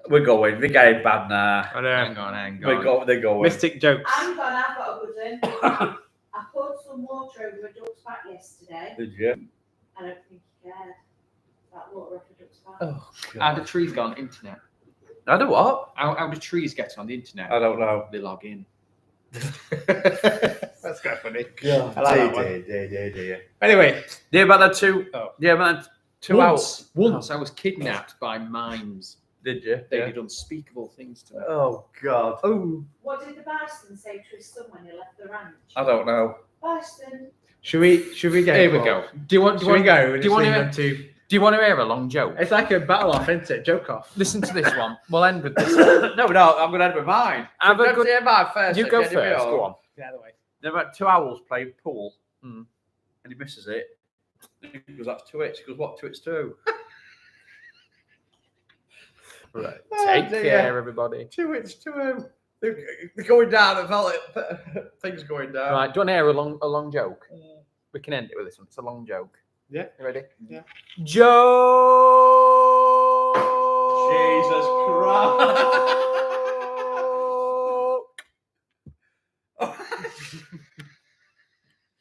We're going. We're getting bad now. I know. Hang on. They're going. Mystic jokes. Hang on, I've got a good one. I poured some water over a duck's back yesterday. Did you? I don't think he cared. That water off a duck's back. Oh, How do trees get on the internet? I don't what? How do trees get on the internet? I don't know. They log in. That's kind of funny. Yeah, I like that one. dear. Anyway, Yeah, about that 2. Oh. Yeah, about that 2 hours. Once I was kidnapped by mimes. Did you? They Yeah. did unspeakable things to me. Oh God. Oh, What did the bison say to his son when he left the ranch? I don't know. Bison. should we get? Here we go. Do you want Should we go? do you want to? to do you want to hear a long joke? It's like a battle off, isn't it? Joke off. Listen to this one. We'll end with this. No, I'm going to end with mine. Have a Don't good- say mine first. You go then, first. Jimmy, Go on. Yeah, the way. There were 2 owls playing pool, Mm. and he misses it. He goes, "That's 2 hits." He goes, "What 2 hits 2?" Right. Oh, Take dear. care, everybody. 2 hits 2. They're going down. I felt it. Things going down. Right. Do you want to hear a long joke? We can end it with this one. It's a long joke. Yeah. You ready? Yeah. Joke.